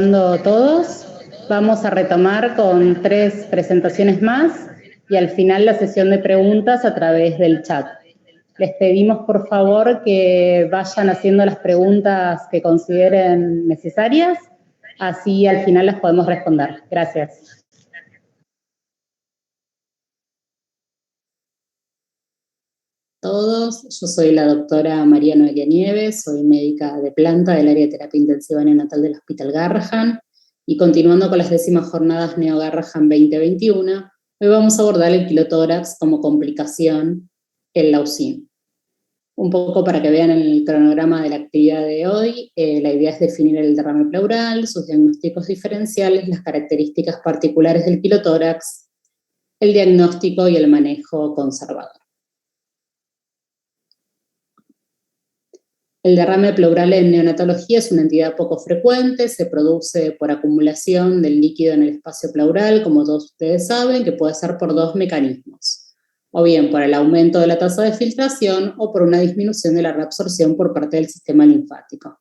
Todos, vamos a retomar con 3 presentaciones más y al final la sesión de preguntas a través del chat. Les pedimos por favor que vayan haciendo las preguntas que consideren necesarias, así al final las podemos responder. Gracias. Todos, yo soy la doctora María Noelia Nieves, soy médica de planta del área de terapia intensiva neonatal del Hospital Garrahan, y continuando con las 10º jornadas Neo Garrahan 2021, hoy vamos a abordar el quilotórax como complicación en la UCIN. Un poco para que vean el cronograma de la actividad de hoy, la idea es definir el derrame pleural, sus diagnósticos diferenciales, las características particulares del quilotórax, el diagnóstico y el manejo conservador. El derrame pleural en neonatología es una entidad poco frecuente, se produce por acumulación del líquido en el espacio pleural, como todos ustedes saben, que puede ser por 2 mecanismos, o bien por el aumento de la tasa de filtración o por una disminución de la reabsorción por parte del sistema linfático.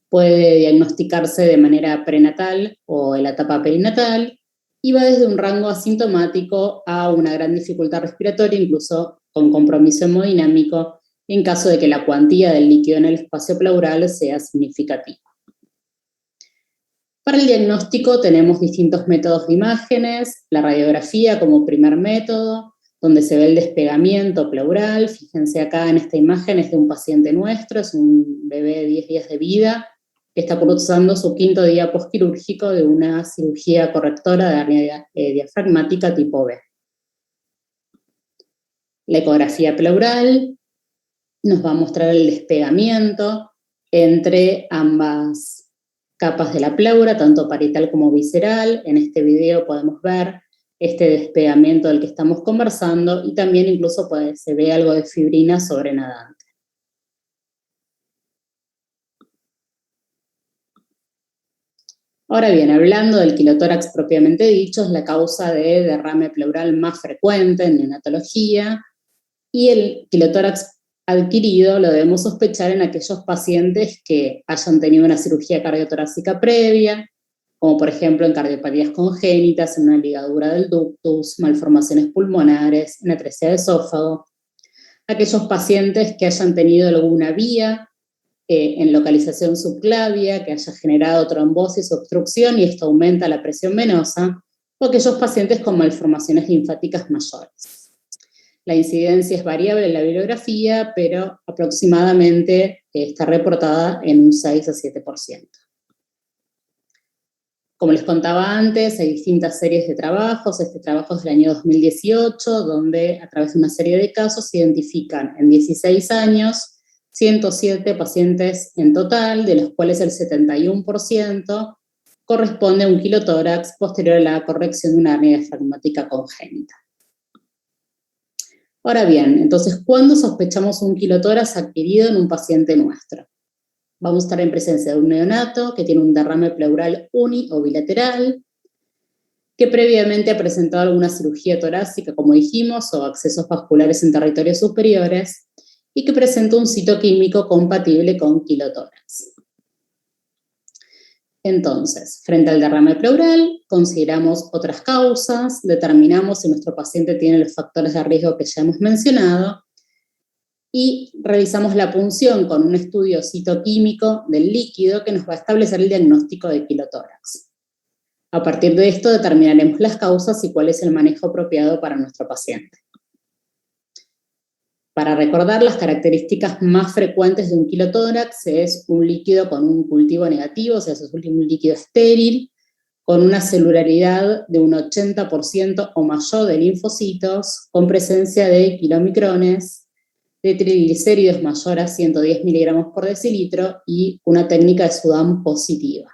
Puede diagnosticarse de manera prenatal o en la etapa perinatal y va desde un rango asintomático a una gran dificultad respiratoria, incluso con compromiso hemodinámico, en caso de que la cuantía del líquido en el espacio pleural sea significativa. Para el diagnóstico tenemos distintos métodos de imágenes, la radiografía como primer método, donde se ve el despegamiento pleural. Fíjense acá en esta imagen, es de un paciente nuestro, es un bebé de 10 días de vida, que está cursando su 5º día postquirúrgico de una cirugía correctora de hernia diafragmática tipo B. La ecografía pleural nos va a mostrar el despegamiento entre ambas capas de la pleura, tanto parietal como visceral. En este video podemos ver este despegamiento del que estamos conversando y también incluso se ve algo de fibrina sobrenadante. Ahora bien, hablando del quilotórax propiamente dicho, es la causa de derrame pleural más frecuente en neonatología, y el quilotórax adquirido lo debemos sospechar en aquellos pacientes que hayan tenido una cirugía cardiotorácica previa, como por ejemplo en cardiopatías congénitas, en una ligadura del ductus, malformaciones pulmonares, en atresia de esófago, aquellos pacientes que hayan tenido alguna vía en localización subclavia, que haya generado trombosis o obstrucción y esto aumenta la presión venosa, o aquellos pacientes con malformaciones linfáticas mayores. La incidencia es variable en la bibliografía, pero aproximadamente está reportada en un 6 a 7%. Como les contaba antes, hay distintas series de trabajos. Este trabajo es del año 2018, donde a través de una serie de casos se identifican en 16 años 107 pacientes en total, de los cuales el 71% corresponde a un quilotórax posterior a la corrección de una hernia diafragmática congénita. Ahora bien, entonces, ¿cuándo sospechamos un quilotórax adquirido en un paciente nuestro? Vamos a estar en presencia de un neonato que tiene un derrame pleural uni o bilateral, que previamente ha presentado alguna cirugía torácica, como dijimos, o accesos vasculares en territorios superiores, y que presenta un citoquímico compatible con quilotórax. Entonces, frente al derrame pleural, consideramos otras causas, determinamos si nuestro paciente tiene los factores de riesgo que ya hemos mencionado y realizamos la punción con un estudio citoquímico del líquido que nos va a establecer el diagnóstico de quilotórax. A partir de esto determinaremos las causas y cuál es el manejo apropiado para nuestro paciente. Para recordar, las características más frecuentes de un quilotórax es un líquido con un cultivo negativo, o sea, es un líquido estéril, con una celularidad de un 80% o mayor de linfocitos, con presencia de kilomicrones, de triglicéridos mayor a 110 miligramos por decilitro y una técnica de Sudan positiva.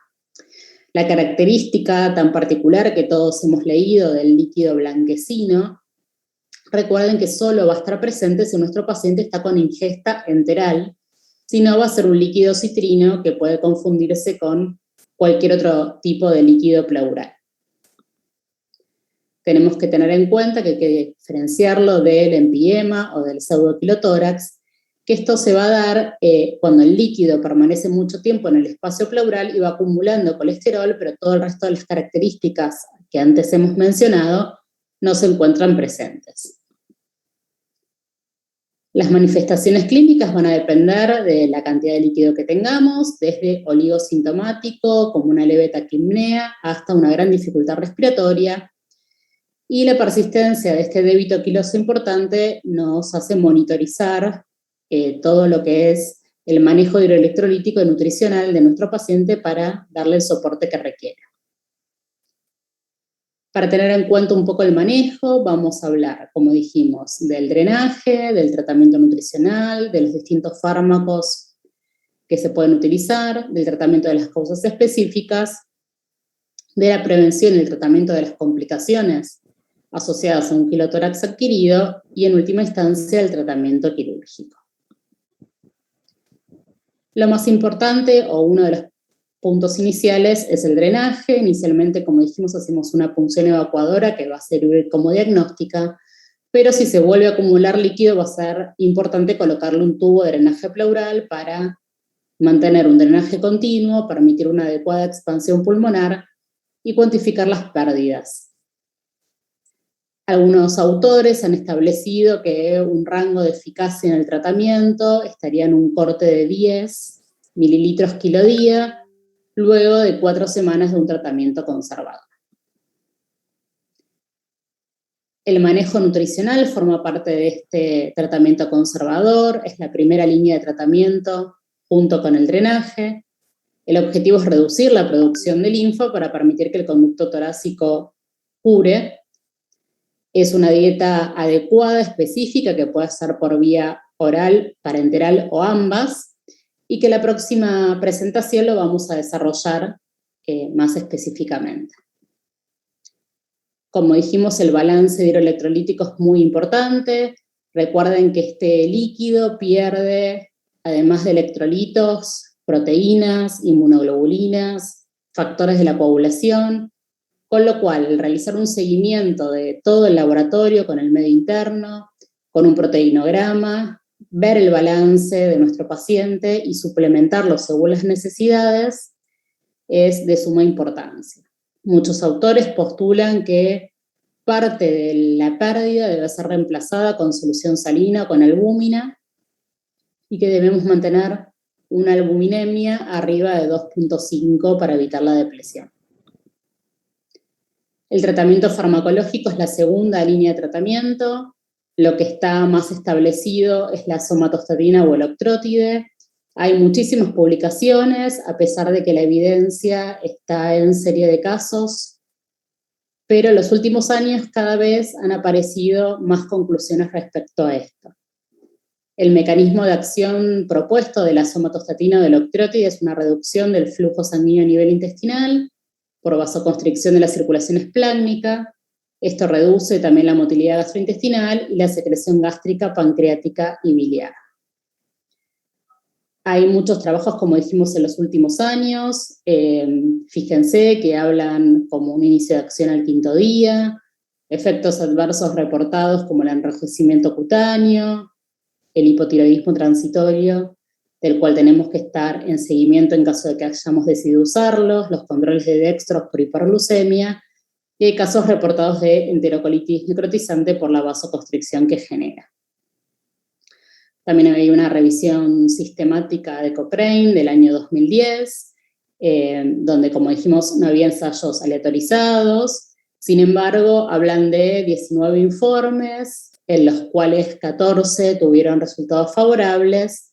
La característica tan particular que todos hemos leído del líquido blanquecino, recuerden que solo va a estar presente si nuestro paciente está con ingesta enteral, si no va a ser un líquido citrino que puede confundirse con cualquier otro tipo de líquido pleural. Tenemos que tener en cuenta que hay que diferenciarlo del empiema o del pseudoquilotórax, que esto se va a dar cuando el líquido permanece mucho tiempo en el espacio pleural y va acumulando colesterol, pero todo el resto de las características que antes hemos mencionado no se encuentran presentes. Las manifestaciones clínicas van a depender de la cantidad de líquido que tengamos, desde oligosintomático, como una leve taquipnea, hasta una gran dificultad respiratoria. Y la persistencia de este débito quiloso importante nos hace monitorizar todo lo que es el manejo hidroelectrolítico y nutricional de nuestro paciente para darle el soporte que requiere. Para tener en cuenta un poco el manejo, vamos a hablar, como dijimos, del drenaje, del tratamiento nutricional, de los distintos fármacos que se pueden utilizar, del tratamiento de las causas específicas, de la prevención y el tratamiento de las complicaciones asociadas a un quilotórax adquirido y, en última instancia, el tratamiento quirúrgico. Lo más importante, o uno de los puntos iniciales, es el drenaje. Inicialmente, como dijimos, hacemos una punción evacuadora que va a servir como diagnóstica, pero si se vuelve a acumular líquido va a ser importante colocarle un tubo de drenaje pleural para mantener un drenaje continuo, permitir una adecuada expansión pulmonar y cuantificar las pérdidas. Algunos autores han establecido que un rango de eficacia en el tratamiento estaría en un corte de 10 mililitros kilo día, luego de 4 semanas de un tratamiento conservador. El manejo nutricional forma parte de este tratamiento conservador, es la primera línea de tratamiento junto con el drenaje. El objetivo es reducir la producción de linfa para permitir que el conducto torácico cure. Es una dieta adecuada, específica, que puede ser por vía oral, parenteral o ambas, y que la próxima presentación lo vamos a desarrollar más específicamente. Como dijimos, el balance hidroelectrolítico es muy importante. Recuerden que este líquido pierde, además de electrolitos, proteínas, inmunoglobulinas, factores de la coagulación, con lo cual, al realizar un seguimiento de todo el laboratorio con el medio interno, con un proteinograma, ver el balance de nuestro paciente y suplementarlo según las necesidades, es de suma importancia. Muchos autores postulan que parte de la pérdida debe ser reemplazada con solución salina o con albúmina y que debemos mantener una albuminemia arriba de 2.5 para evitar la depresión. El tratamiento farmacológico es la segunda línea de tratamiento. Lo que está más establecido es la somatostatina o el octrótide. Hay muchísimas publicaciones, a pesar de que la evidencia está en serie de casos, pero en los últimos años cada vez han aparecido más conclusiones respecto a esto. El mecanismo de acción propuesto de la somatostatina o del octrótide es una reducción del flujo sanguíneo a nivel intestinal por vasoconstricción de la circulación esplácnica. Esto reduce también la motilidad gastrointestinal y la secreción gástrica, pancreática y biliar. Hay muchos trabajos, como dijimos, en los últimos años. Fíjense que hablan como un inicio de acción al 5º día, efectos adversos reportados como el enrojecimiento cutáneo, el hipotiroidismo transitorio, del cual tenemos que estar en seguimiento en caso de que hayamos decidido usarlos, los controles de dextros por hiperglucemia, y hay casos reportados de enterocolitis necrotizante por la vasoconstricción que genera. También hay una revisión sistemática de Cochrane del año 2010, donde, como dijimos, no había ensayos aleatorizados. Sin embargo, hablan de 19 informes, en los cuales 14 tuvieron resultados favorables,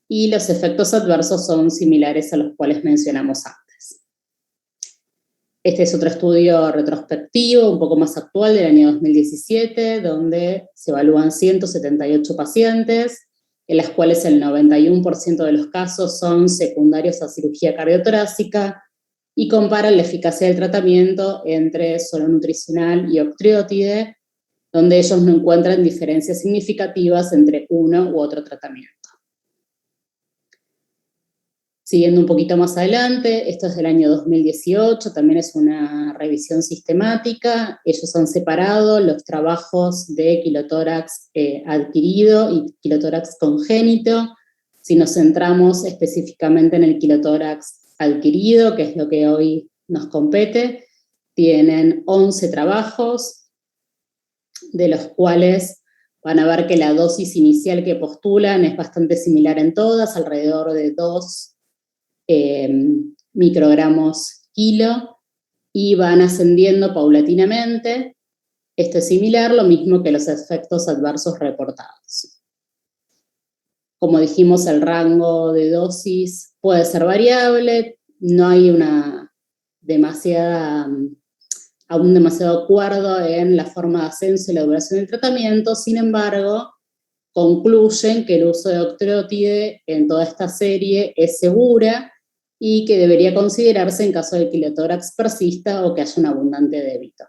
y los efectos adversos son similares a los cuales mencionamos antes. Este es otro estudio retrospectivo, un poco más actual, del año 2017, donde se evalúan 178 pacientes, en las cuales el 91% de los casos son secundarios a cirugía cardiotorácica, y comparan la eficacia del tratamiento entre solo nutricional y octreotide, donde ellos no encuentran diferencias significativas entre uno u otro tratamiento. Siguiendo un poquito más adelante, esto es del año 2018, también es una revisión sistemática. Ellos han separado los trabajos de quilotórax adquirido y quilotórax congénito. Si nos centramos específicamente en el quilotórax adquirido, que es lo que hoy nos compete, tienen 11 trabajos, de los cuales van a ver que la dosis inicial que postulan es bastante similar en todas, alrededor de 2 microgramos kilo, y van ascendiendo paulatinamente. Esto es similar, lo mismo que los efectos adversos reportados. Como dijimos, el rango de dosis puede ser variable, no hay aún demasiado acuerdo en la forma de ascenso y la duración del tratamiento. Sin embargo, concluyen que el uso de octreotide en toda esta serie es segura y que debería considerarse en caso de que el quilotórax persista o que haya un abundante débito.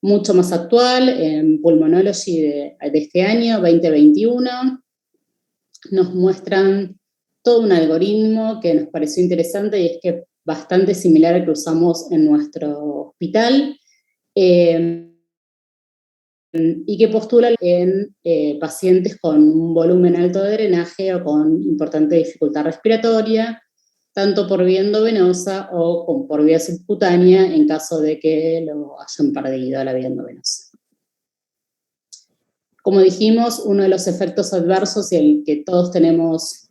Mucho más actual, en Pulmonology de este año, 2021, nos muestran todo un algoritmo que nos pareció interesante y es que bastante similar al que usamos en nuestro hospital, y que postula en pacientes con un volumen alto de drenaje o con importante dificultad respiratoria, tanto por vía endovenosa o por vía subcutánea en caso de que lo hayan perdido la vía endovenosa. Como dijimos, uno de los efectos adversos y el que todos tenemos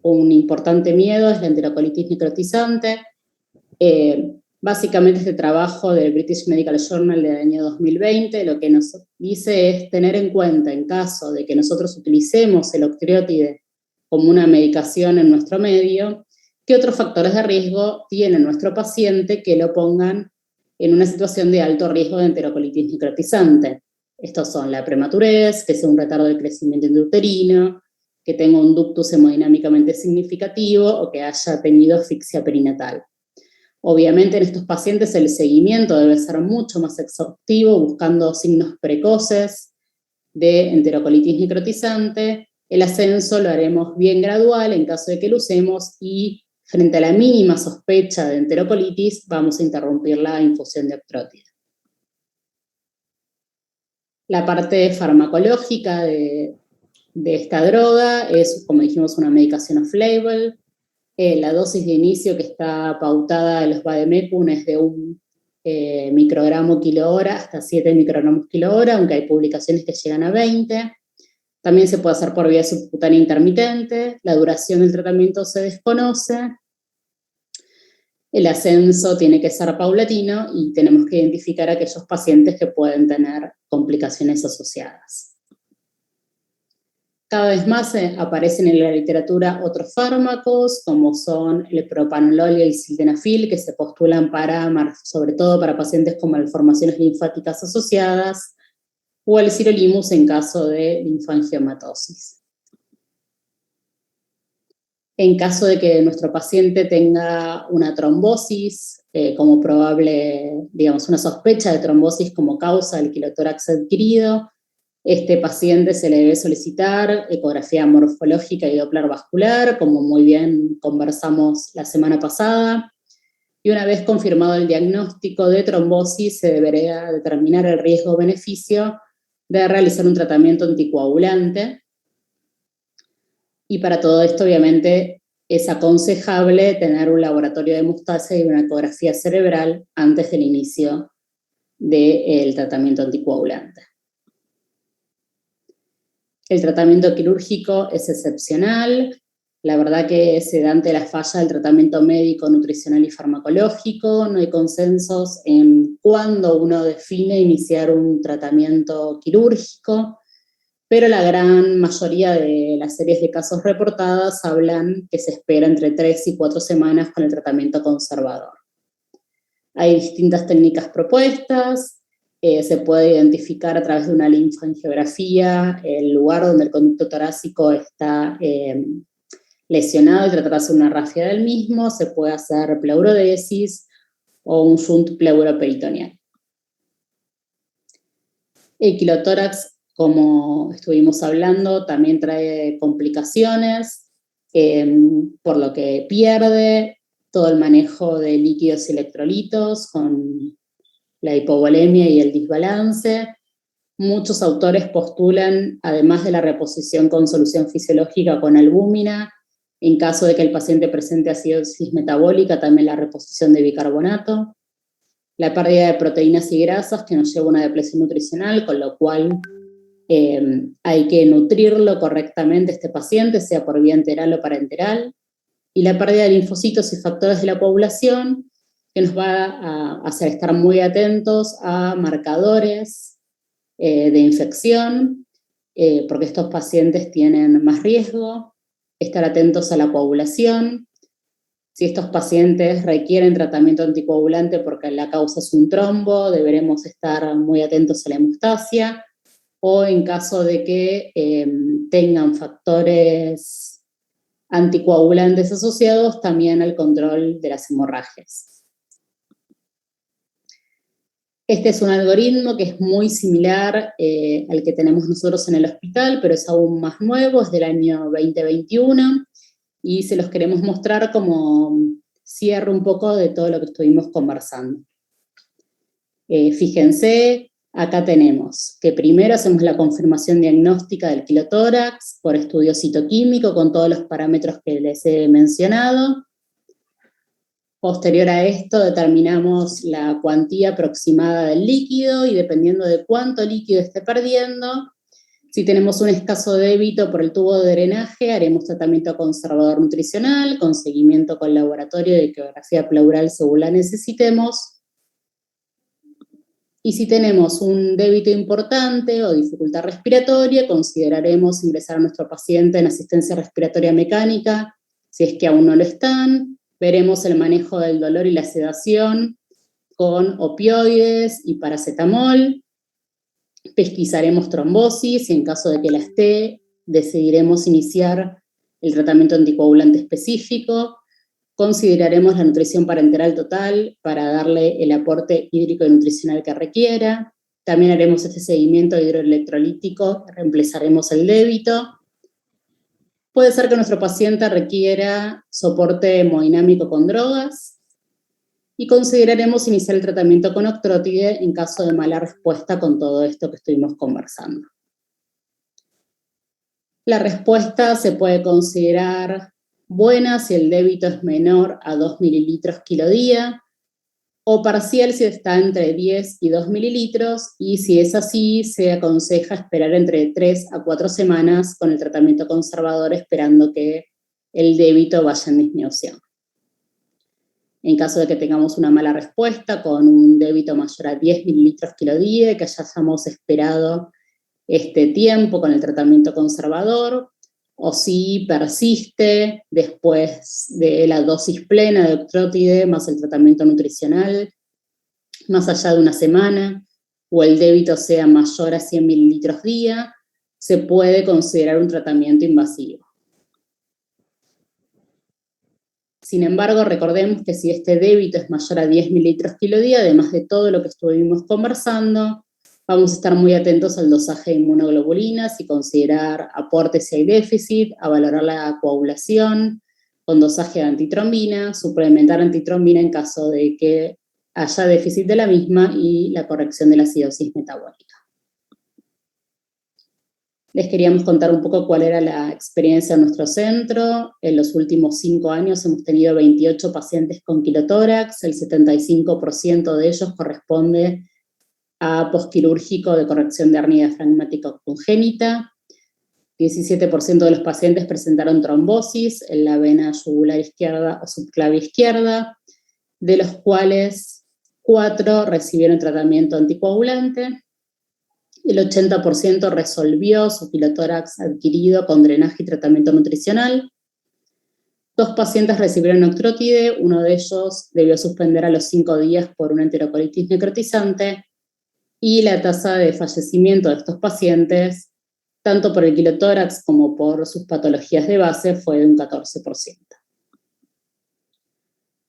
un importante miedo es la enterocolitis necrotizante. Básicamente este trabajo del British Medical Journal del año 2020 lo que nos dice es tener en cuenta, en caso de que nosotros utilicemos el octreotide como una medicación en nuestro medio, qué otros factores de riesgo tiene nuestro paciente que lo pongan en una situación de alto riesgo de enterocolitis necrotizante. Estos son la prematurez, que sea un retardo del crecimiento intrauterino, que tenga un ductus hemodinámicamente significativo o que haya tenido asfixia perinatal. Obviamente en estos pacientes el seguimiento debe ser mucho más exhaustivo, buscando signos precoces de enterocolitis necrotizante. El ascenso lo haremos bien gradual en caso de que lo usemos y frente a la mínima sospecha de enterocolitis vamos a interrumpir la infusión de octreotide. La parte farmacológica de esta droga es, como dijimos, una medicación off-label. La dosis de inicio que está pautada de los vademecum es de 1 microgramo kilo hora hasta 7 microgramos kilo hora, aunque hay publicaciones que llegan a 20. También se puede hacer por vía subcutánea intermitente. La duración del tratamiento se desconoce. El ascenso tiene que ser paulatino y tenemos que identificar a aquellos pacientes que pueden tener complicaciones asociadas. Cada vez más aparecen en la literatura otros fármacos, como son el propanolol y el sildenafil, que se postulan sobre todo para pacientes con malformaciones linfáticas asociadas, o el sirolimus en caso de linfangiomatosis. En caso de que nuestro paciente tenga una trombosis, como probable, digamos, una sospecha de trombosis como causa del quilotórax adquirido, este paciente se le debe solicitar ecografía morfológica y Doppler vascular, como muy bien conversamos la semana pasada, y una vez confirmado el diagnóstico de trombosis, se debería determinar el riesgo-beneficio de realizar un tratamiento anticoagulante. Y para todo esto, obviamente, es aconsejable tener un laboratorio de hemostasia y una ecografía cerebral antes del inicio del tratamiento anticoagulante. El tratamiento quirúrgico es excepcional. La verdad que se da ante la falla del tratamiento médico, nutricional y farmacológico. No hay consensos en cuándo uno define iniciar un tratamiento quirúrgico, pero la gran mayoría de las series de casos reportadas hablan que se espera entre 3 y 4 semanas con el tratamiento conservador. Hay distintas técnicas propuestas. Se puede identificar a través de una linfangiografía el lugar donde el conducto torácico está lesionado y tratar de hacer una rafia del mismo. Se puede hacer pleurodesis o un shunt pleuroperitoneal. El quilotórax, como estuvimos hablando, también trae complicaciones. por lo que pierde todo el manejo de líquidos y electrolitos con la hipovolemia y el desbalance. Muchos autores postulan, además de la reposición con solución fisiológica con albúmina, en caso de que el paciente presente acidosis metabólica, también la reposición de bicarbonato. La pérdida de proteínas y grasas que nos lleva a una depresión nutricional, con lo cual hay que nutrirlo correctamente este paciente, sea por vía enteral o parenteral. Y la pérdida de linfocitos y factores de la población, que nos va a hacer estar muy atentos a marcadores de infección, porque estos pacientes tienen más riesgo, estar atentos a la coagulación. Si estos pacientes requieren tratamiento anticoagulante porque la causa es un trombo, deberemos estar muy atentos a la hemostasia, o en caso de que tengan factores anticoagulantes asociados, también al control de las hemorragias. Este es un algoritmo que es muy similar al que tenemos nosotros en el hospital, pero es aún más nuevo, es del año 2021, y se los queremos mostrar como cierre un poco de todo lo que estuvimos conversando. Fíjense, acá tenemos que primero hacemos la confirmación diagnóstica del quilotórax por estudio citoquímico con todos los parámetros que les he mencionado. Posterior a esto determinamos la cuantía aproximada del líquido y dependiendo de cuánto líquido esté perdiendo, si tenemos un escaso débito por el tubo de drenaje, haremos tratamiento conservador nutricional, con seguimiento con laboratorio de ecografía pleural según la necesitemos. Y si tenemos un débito importante o dificultad respiratoria, consideraremos ingresar a nuestro paciente en asistencia respiratoria mecánica, si es que aún no lo están. Veremos el manejo del dolor y la sedación con opioides y paracetamol. Pesquisaremos trombosis y en caso de que la esté, decidiremos iniciar el tratamiento anticoagulante específico. Consideraremos la nutrición parenteral total para darle el aporte hídrico y nutricional que requiera. También haremos este seguimiento hidroelectrolítico, reemplazaremos el débito. Puede ser que nuestro paciente requiera soporte hemodinámico con drogas y consideraremos iniciar el tratamiento con octrótide en caso de mala respuesta con todo esto que estuvimos conversando. La respuesta se puede considerar buena si el débito es menor a 2 mililitros kilo día, o parcial si está entre 10 y 2 mililitros, y si es así, se aconseja esperar entre 3 a 4 semanas con el tratamiento conservador, esperando que el débito vaya en disminución. En caso de que tengamos una mala respuesta con un débito mayor a 10 mililitros kilo día, que hayamos esperado este tiempo con el tratamiento conservador, o si persiste después de la dosis plena de octrótide más el tratamiento nutricional, más allá de una semana, o el débito sea mayor a 100 mililitros día, se puede considerar un tratamiento invasivo. Sin embargo, recordemos que si este débito es mayor a 10 mililitros kilo día, además de todo lo que estuvimos conversando, vamos a estar muy atentos al dosaje de inmunoglobulinas y considerar aportes si hay déficit, a valorar la coagulación con dosaje de antitrombina, suplementar antitrombina en caso de que haya déficit de la misma y la corrección de la acidosis metabólica. Les queríamos contar un poco cuál era la experiencia en nuestro centro. En los últimos 5 años hemos tenido 28 pacientes con quilotórax, el 75% de ellos corresponde a posquirúrgico de corrección de hernia diafragmática congénita. 17% de los pacientes presentaron trombosis en la vena yugular izquierda o subclavia izquierda, de los cuales 4 recibieron tratamiento anticoagulante. El 80% resolvió su quilotórax adquirido con drenaje y tratamiento nutricional. 2 pacientes recibieron octrótide, uno de ellos debió suspender a los 5 días por una enterocolitis necrotizante, y la tasa de fallecimiento de estos pacientes, tanto por el quilotórax como por sus patologías de base, fue de un 14%.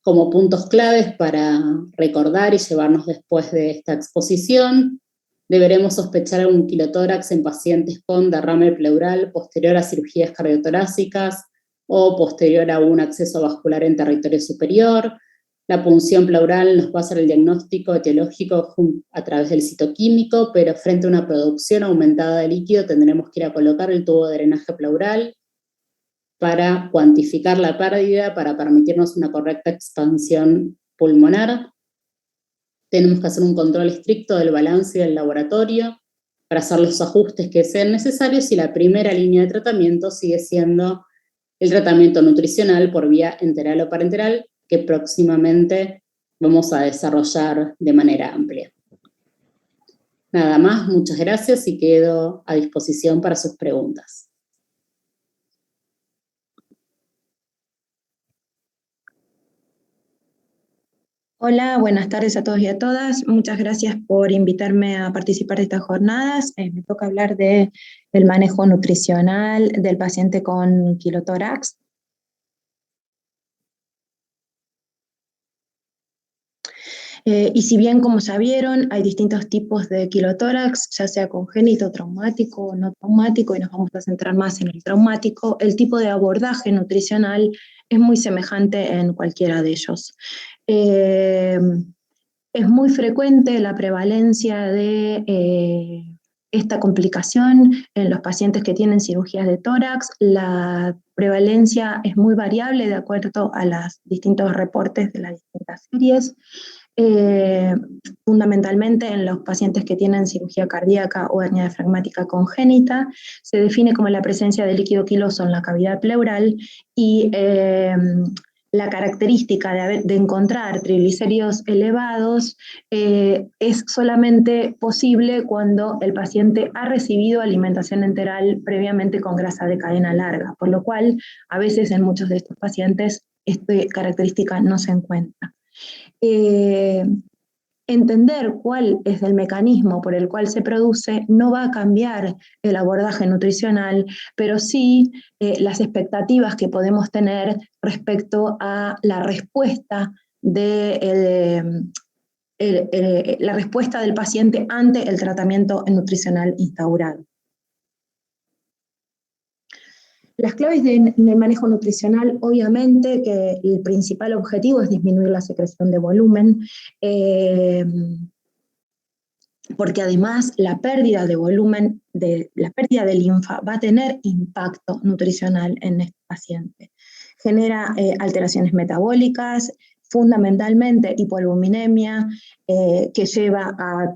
Como puntos claves para recordar y llevarnos después de esta exposición, deberemos sospechar un quilotórax en pacientes con derrame pleural posterior a cirugías cardiotorácicas o posterior a un acceso vascular en territorio superior. La punción pleural nos va a hacer el diagnóstico etiológico a través del citoquímico, pero frente a una producción aumentada de líquido tendremos que ir a colocar el tubo de drenaje pleural para cuantificar la pérdida, para permitirnos una correcta expansión pulmonar. Tenemos que hacer un control estricto del balance y del laboratorio para hacer los ajustes que sean necesarios, y la primera línea de tratamiento sigue siendo el tratamiento nutricional por vía enteral o parenteral, que próximamente vamos a desarrollar de manera amplia. Nada más, muchas gracias y quedo a disposición para sus preguntas. Hola, buenas tardes a todos y a todas. Muchas gracias por invitarme a participar de estas jornadas. Me toca hablar del manejo nutricional del paciente con quilotórax. Y si bien, como ya vieron, hay distintos tipos de quilotórax, ya sea congénito, traumático o no traumático, y nos vamos a centrar más en el traumático, el tipo de abordaje nutricional es muy semejante en cualquiera de ellos. Es muy frecuente la prevalencia de esta complicación en los pacientes que tienen cirugías de tórax. La prevalencia es muy variable de acuerdo a los distintos reportes de las distintas series. Fundamentalmente en los pacientes que tienen cirugía cardíaca o hernia diafragmática congénita, se define como la presencia de líquido quiloso en la cavidad pleural, y la característica de encontrar triglicéridos elevados es solamente posible cuando el paciente ha recibido alimentación enteral previamente con grasa de cadena larga, por lo cual a veces en muchos de estos pacientes esta característica no se encuentra. Entender cuál es el mecanismo por el cual se produce no va a cambiar el abordaje nutricional, pero sí las expectativas que podemos tener respecto a la respuesta la respuesta del paciente ante el tratamiento nutricional instaurado. Las claves del manejo nutricional, obviamente que el principal objetivo es disminuir la secreción de volumen, porque además la pérdida de volumen, la pérdida de linfa va a tener impacto nutricional en este paciente. Genera alteraciones metabólicas, fundamentalmente hipoalbuminemia, que lleva a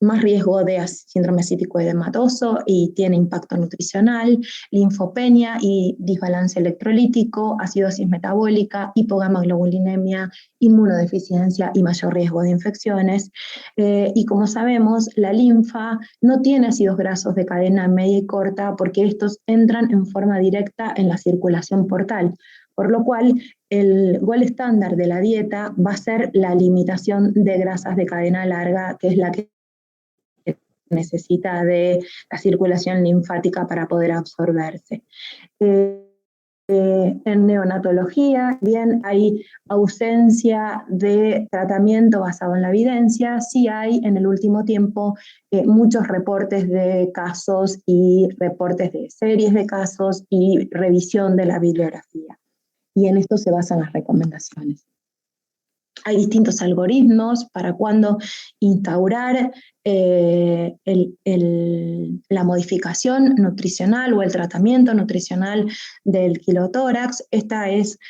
más riesgo de síndrome cítico edematoso y tiene impacto nutricional, linfopenia y desbalance electrolítico, acidosis metabólica, hipogamaglobulinemia, inmunodeficiencia y mayor riesgo de infecciones. Y como sabemos, la linfa no tiene ácidos grasos de cadena media y corta porque estos entran en forma directa en la circulación portal, por lo cual el gol estándar de la dieta va a ser la limitación de grasas de cadena larga, que es la que necesita de la circulación linfática para poder absorberse. En neonatología, bien hay ausencia de tratamiento basado en la evidencia, sí hay en el último tiempo muchos reportes de casos y reportes de series de casos y revisión de la bibliografía. Y en esto se basan las recomendaciones. Hay distintos algoritmos para cuándo instaurar la modificación nutricional o el tratamiento nutricional del quilotórax. Esta es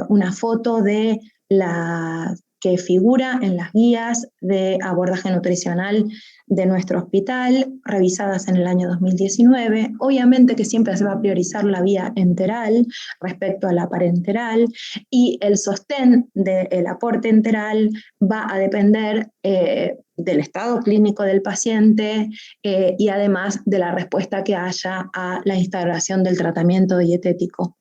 una foto de la que figura en las guías de abordaje nutricional de nuestro hospital, revisadas en el año 2019. Obviamente que siempre se va a priorizar la vía enteral respecto a la parenteral, y el sostén del aporte enteral va a depender del estado clínico del paciente y además de la respuesta que haya a la instauración del tratamiento dietético.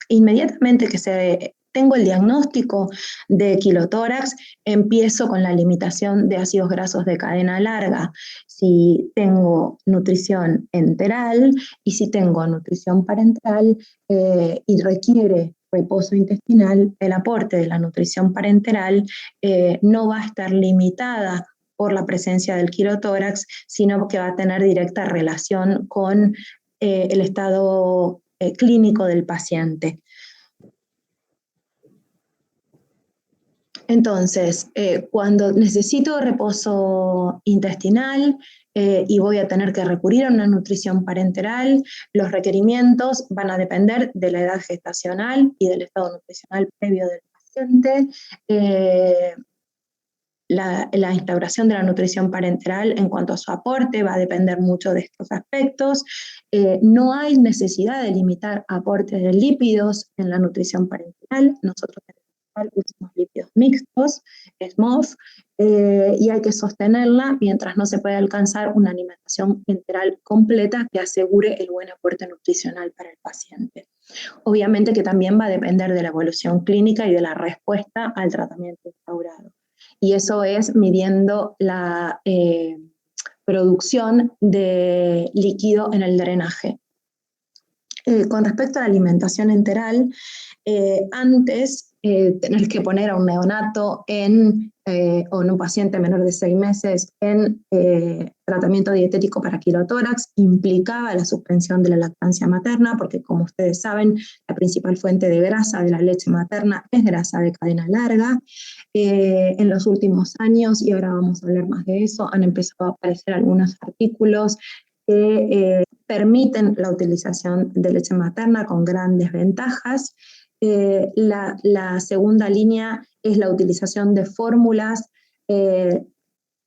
Inmediatamente que tengo el diagnóstico de quilotórax, empiezo con la limitación de ácidos grasos de cadena larga. Si tengo nutrición enteral y si tengo nutrición parenteral y requiere reposo intestinal, el aporte de la nutrición parenteral no va a estar limitada por la presencia del quilotórax, sino que va a tener directa relación con el estado clínico del paciente. Entonces, cuando necesito reposo intestinal y voy a tener que recurrir a una nutrición parenteral, los requerimientos van a depender de la edad gestacional y del estado nutricional previo del paciente. La instauración de la nutrición parenteral en cuanto a su aporte va a depender mucho de estos aspectos. No hay necesidad de limitar aportes de lípidos en la nutrición parenteral. Nosotros usamos lípidos mixtos, SMOF, y hay que sostenerla mientras no se puede alcanzar una alimentación enteral completa que asegure el buen aporte nutricional para el paciente. Obviamente que también va a depender de la evolución clínica y de la respuesta al tratamiento instaurado. Y eso es midiendo la producción de líquido en el drenaje. Con respecto a la alimentación enteral, antes tener que poner a un neonato o en un paciente menor de 6 meses en tratamiento dietético para quilotórax implicaba la suspensión de la lactancia materna, porque como ustedes saben, la principal fuente de grasa de la leche materna es grasa de cadena larga. En los últimos años, y ahora vamos a hablar más de eso, han empezado a aparecer algunos artículos que permiten la utilización de leche materna con grandes ventajas. La segunda línea es la utilización de fórmulas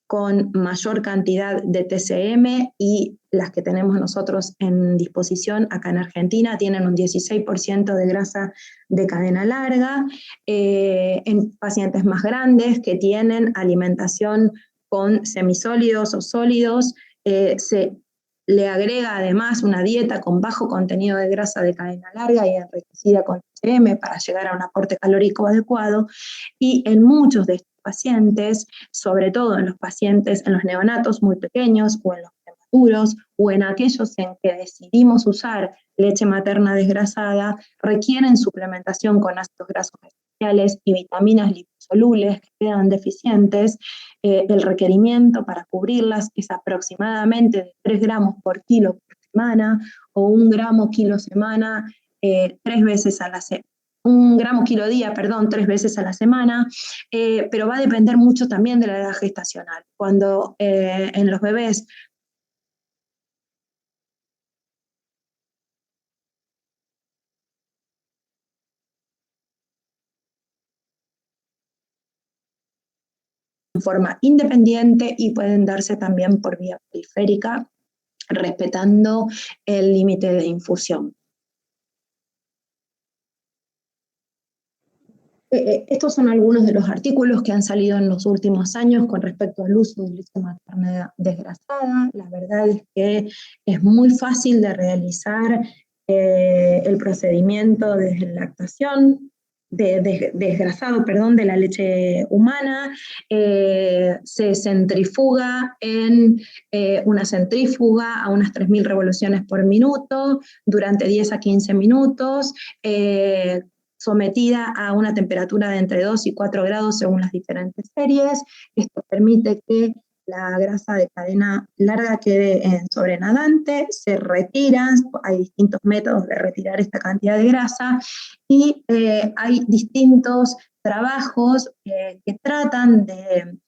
con mayor cantidad de TCM, y las que tenemos nosotros en disposición acá en Argentina tienen un 16% de grasa de cadena larga. En pacientes más grandes que tienen alimentación con semisólidos o sólidos, se le agrega además una dieta con bajo contenido de grasa de cadena larga y enriquecida con TCM para llegar a un aporte calórico adecuado. Y en muchos de estos pacientes, sobre todo en los pacientes, en los neonatos muy pequeños o en los prematuros o en aquellos en que decidimos usar leche materna desgrasada, requieren suplementación con ácidos grasos esenciales y vitaminas liposolubles que quedan deficientes. El requerimiento para cubrirlas es aproximadamente de 3 gramos por kilo por semana o 1 gramo kilo semana 3 veces a la semana. 1 gramo kilo día, perdón, 3 veces a la semana, pero va a depender mucho también de la edad gestacional. Cuando en los bebés en forma independiente y pueden darse también por vía periférica, respetando el límite de infusión. Estos son algunos de los artículos que han salido en los últimos años con respecto al uso de leche materna desgrasada. La verdad es que es muy fácil de realizar el procedimiento de lactación, desgrasado, perdón, de la leche humana. Se centrifuga en una centrífuga a unas 3.000 revoluciones por minuto durante 10 a 15 minutos, sometida a una temperatura de entre 2 y 4 grados según las diferentes series. Esto permite que la grasa de cadena larga quede sobrenadante, se retiran, hay distintos métodos de retirar esta cantidad de grasa, y hay distintos trabajos que tratan de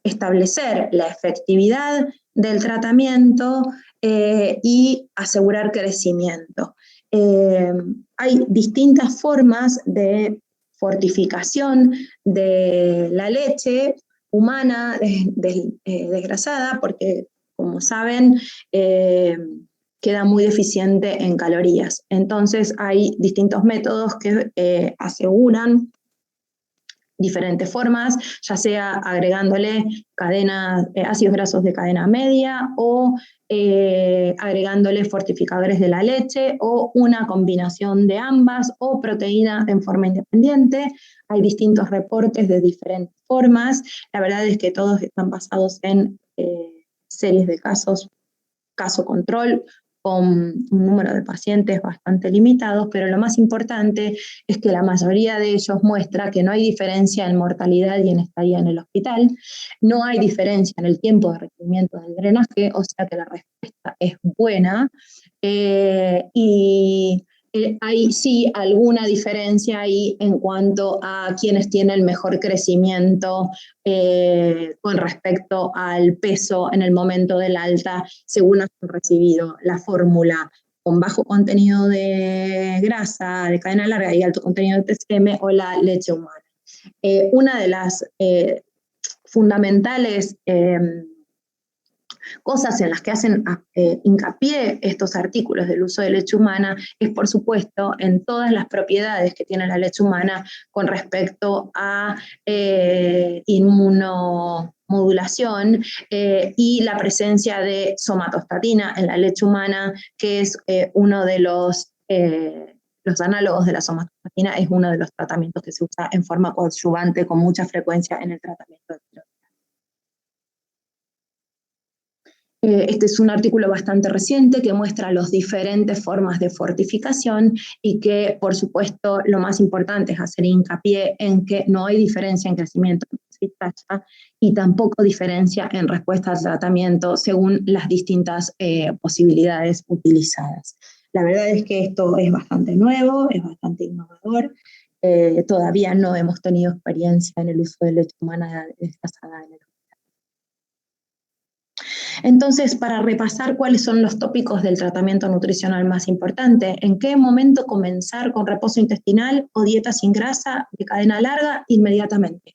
establecer la efectividad del tratamiento y asegurar crecimiento. Hay distintas formas de fortificación de la leche humana desgrasada, porque, como saben, queda muy deficiente en calorías. Entonces hay distintos métodos que aseguran diferentes formas, ya sea agregándole ácidos grasos de cadena media o agregándole fortificadores de la leche o una combinación de ambas o proteína en forma independiente. Hay distintos reportes de diferentes formas. La verdad es que todos están basados en series de casos, caso control, con un número de pacientes bastante limitados, pero lo más importante es que la mayoría de ellos muestra que no hay diferencia en mortalidad y en estadía en el hospital, no hay diferencia en el tiempo de requerimiento del drenaje, o sea que la respuesta es buena, y hay sí alguna diferencia ahí en cuanto a quienes tienen mejor crecimiento con respecto al peso en el momento del alta, según han recibido la fórmula con bajo contenido de grasa, de cadena larga y alto contenido de TCM o la leche humana. Una de las fundamentales cosas en las que hacen hincapié estos artículos del uso de leche humana es, por supuesto, en todas las propiedades que tiene la leche humana con respecto a inmunomodulación y la presencia de somatostatina en la leche humana, que es uno de los análogos de la somatostatina, es uno de los tratamientos que se usa en forma coadyuvante con mucha frecuencia en el tratamiento de tiroides. Este es un artículo bastante reciente que muestra las diferentes formas de fortificación y que, por supuesto, lo más importante es hacer hincapié en que no hay diferencia en crecimiento y tampoco diferencia en respuesta al tratamiento según las distintas posibilidades utilizadas. La verdad es que esto es bastante nuevo, es bastante innovador. Todavía no hemos tenido experiencia en el uso de leche humana desfasada en el. Entonces, para repasar cuáles son los tópicos del tratamiento nutricional más importante, ¿en qué momento comenzar con reposo intestinal o dieta sin grasa de cadena larga? Inmediatamente.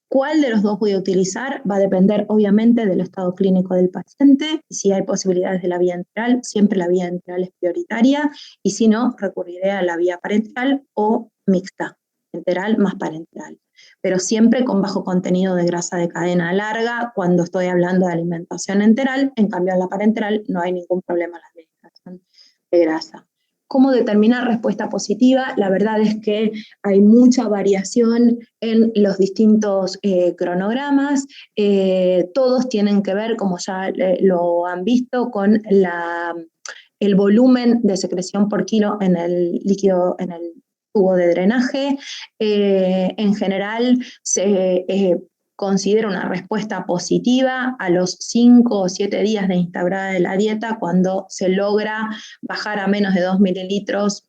¿Cuál de los dos voy a utilizar? Va a depender, obviamente, del estado clínico del paciente. Si hay posibilidades de la vía enteral, siempre la vía enteral es prioritaria, y si no, recurriré a la vía parenteral o mixta, enteral más parenteral, pero siempre con bajo contenido de grasa de cadena larga cuando estoy hablando de alimentación enteral. En cambio, en la parenteral no hay ningún problema en la administración de grasa. ¿Cómo determinar respuesta positiva? La verdad es que hay mucha variación en los distintos cronogramas. Todos tienen que ver, como ya lo han visto, con el volumen de secreción por kilo en el líquido, en el tubo de drenaje. En general se considera una respuesta positiva a los 5 o 7 días de instaurada de la dieta, cuando se logra bajar a menos de 2 mililitros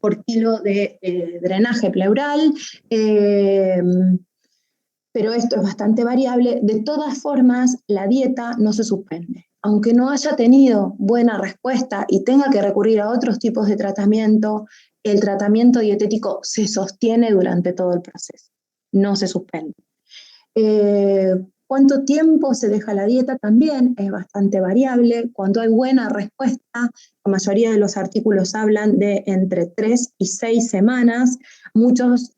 por kilo de drenaje pleural, pero esto es bastante variable. De todas formas, la dieta no se suspende. Aunque no haya tenido buena respuesta y tenga que recurrir a otros tipos de tratamiento, el tratamiento dietético se sostiene durante todo el proceso, no se suspende. ¿Cuánto tiempo se deja la dieta? También es bastante variable. Cuando hay buena respuesta, la mayoría de los artículos hablan de entre 3 y 6 semanas. Muchos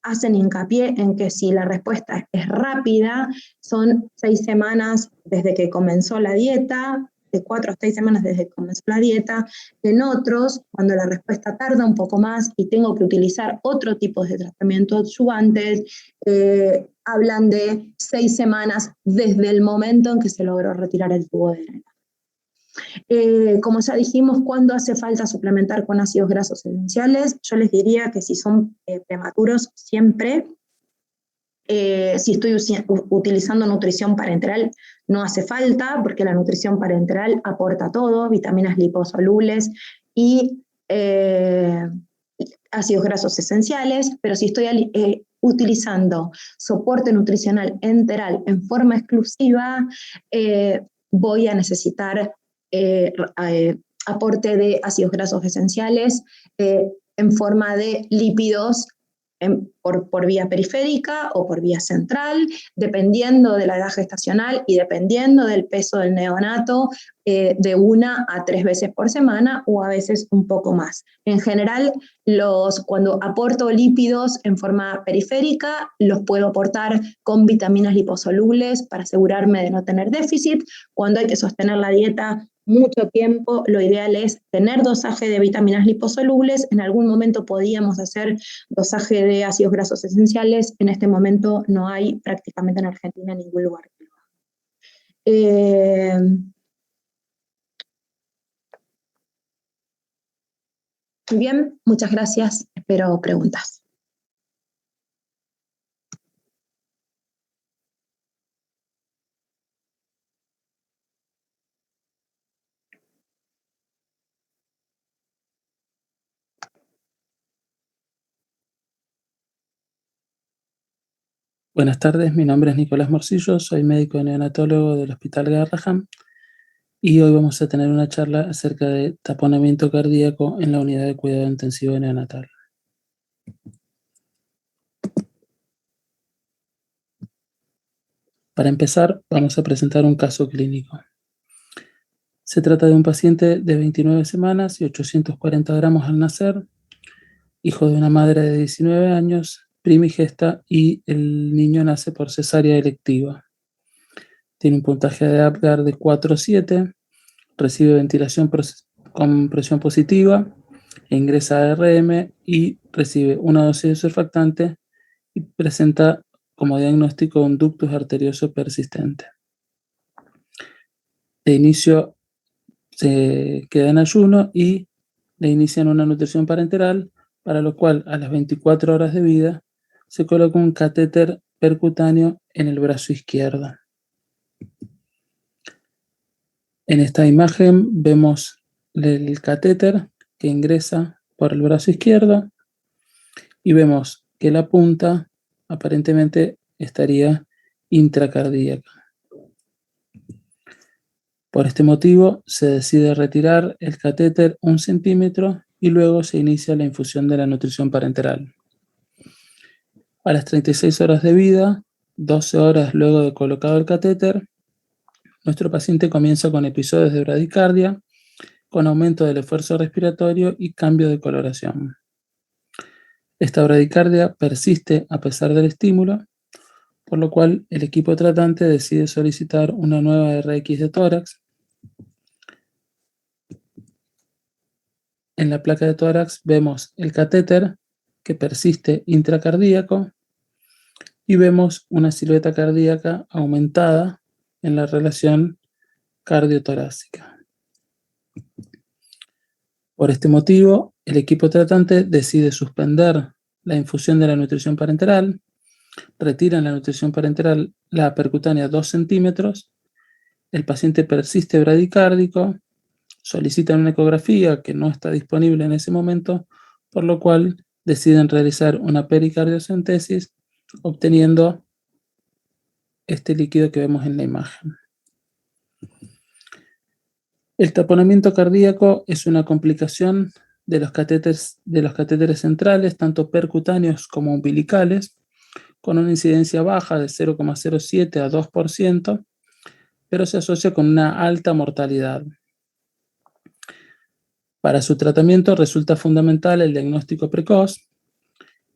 hacen hincapié en que si la respuesta es rápida, son 6 semanas desde que comenzó la dieta, de 4 a 6 semanas desde que comenzó la dieta. En otros, cuando la respuesta tarda un poco más y tengo que utilizar otro tipo de tratamiento adyuvantes, hablan de 6 semanas desde el momento en que se logró retirar el tubo de drenaje. Como ya dijimos, ¿cuándo hace falta suplementar con ácidos grasos esenciales? Yo les diría que si son prematuros, siempre. Si estoy utilizando nutrición parenteral, no hace falta, porque la nutrición parenteral aporta todo, vitaminas liposolubles y ácidos grasos esenciales, pero si estoy utilizando soporte nutricional enteral en forma exclusiva, voy a necesitar aporte de ácidos grasos esenciales en forma de lípidos por vía periférica o por vía central, dependiendo de la edad gestacional y dependiendo del peso del neonato, de 1 a 3 veces por semana o a veces un poco más. En general, cuando aporto lípidos en forma periférica, los puedo aportar con vitaminas liposolubles para asegurarme de no tener déficit. Cuando hay que sostener la dieta mucho tiempo, lo ideal es tener dosaje de vitaminas liposolubles. En algún momento podíamos hacer dosaje de ácidos grasos esenciales. En este momento no hay prácticamente en Argentina ningún lugar que lo Bien, muchas gracias. Espero preguntas. Buenas tardes, mi nombre es Nicolás Morcillo, soy médico neonatólogo del Hospital Garrahan y hoy vamos a tener una charla acerca de taponamiento cardíaco en la unidad de cuidado intensivo neonatal. Para empezar, vamos a presentar un caso clínico. Se trata de un paciente de 29 semanas y 840 gramos al nacer, hijo de una madre de 19 años, primigesta, y el niño nace por cesárea electiva. Tiene un puntaje de Apgar de 4.7, recibe ventilación con presión positiva, ingresa a RM y recibe una dosis de surfactante y presenta como diagnóstico un ductus arterioso persistente. De inicio se queda en ayuno y le inician una nutrición parenteral, para lo cual a las 24 horas de vida se coloca un catéter percutáneo en el brazo izquierdo. En esta imagen vemos el catéter que ingresa por el brazo izquierdo y vemos que la punta aparentemente estaría intracardíaca. Por este motivo se decide retirar el catéter 1 centímetro y luego se inicia la infusión de la nutrición parenteral. A las 36 horas de vida, 12 horas luego de colocado el catéter, nuestro paciente comienza con episodios de bradicardia, con aumento del esfuerzo respiratorio y cambio de coloración. Esta bradicardia persiste a pesar del estímulo, por lo cual el equipo tratante decide solicitar una nueva RX de tórax. En la placa de tórax vemos el catéter que persiste intracardíaco y vemos una silueta cardíaca aumentada en la relación cardiotorácica. Por este motivo, el equipo tratante decide suspender la infusión de la nutrición parenteral, retiran la nutrición parenteral, la percutánea 2 centímetros, el paciente persiste bradicárdico, solicitan una ecografía que no está disponible en ese momento, por lo cual deciden realizar una pericardiocentesis, obteniendo este líquido que vemos en la imagen. El taponamiento cardíaco es una complicación de los catéteres centrales, tanto percutáneos como umbilicales, con una incidencia baja de 0,07 a 2%, pero se asocia con una alta mortalidad. Para su tratamiento resulta fundamental el diagnóstico precoz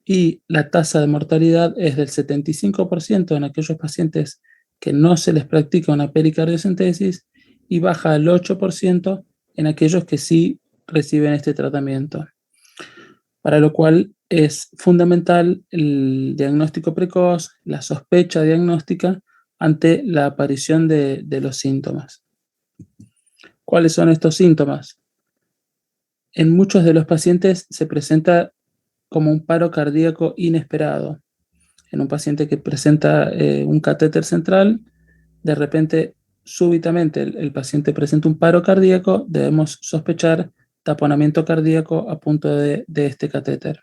y la tasa de mortalidad es del 75% en aquellos pacientes que no se les practica una pericardiocentesis y baja al 8% en aquellos que sí reciben este tratamiento. Para lo cual es fundamental el diagnóstico precoz, la sospecha diagnóstica ante la aparición de los síntomas. ¿Cuáles son estos síntomas? En muchos de los pacientes se presenta como un paro cardíaco inesperado. En un paciente que presenta un catéter central, de repente, súbitamente, el paciente presenta un paro cardíaco, debemos sospechar taponamiento cardíaco a punto de este catéter.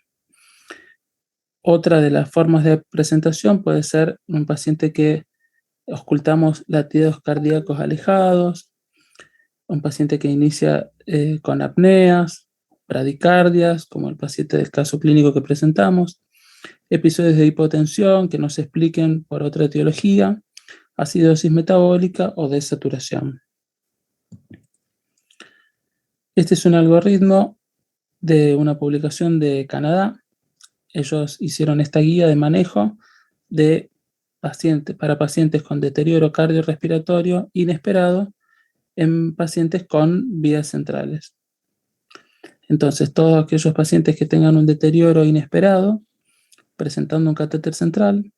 Otra de las formas de presentación puede ser un paciente que auscultamos latidos cardíacos alejados, un paciente que inicia con apneas, bradicardias, como el paciente del caso clínico que presentamos, episodios de hipotensión que no se expliquen por otra etiología, acidosis metabólica o desaturación. Este es un algoritmo de una publicación de Canadá. Ellos hicieron esta guía de manejo de para pacientes con deterioro cardiorrespiratorio inesperado en pacientes con vías centrales. Entonces, todos aquellos pacientes que tengan un deterioro inesperado, presentando un catéter central,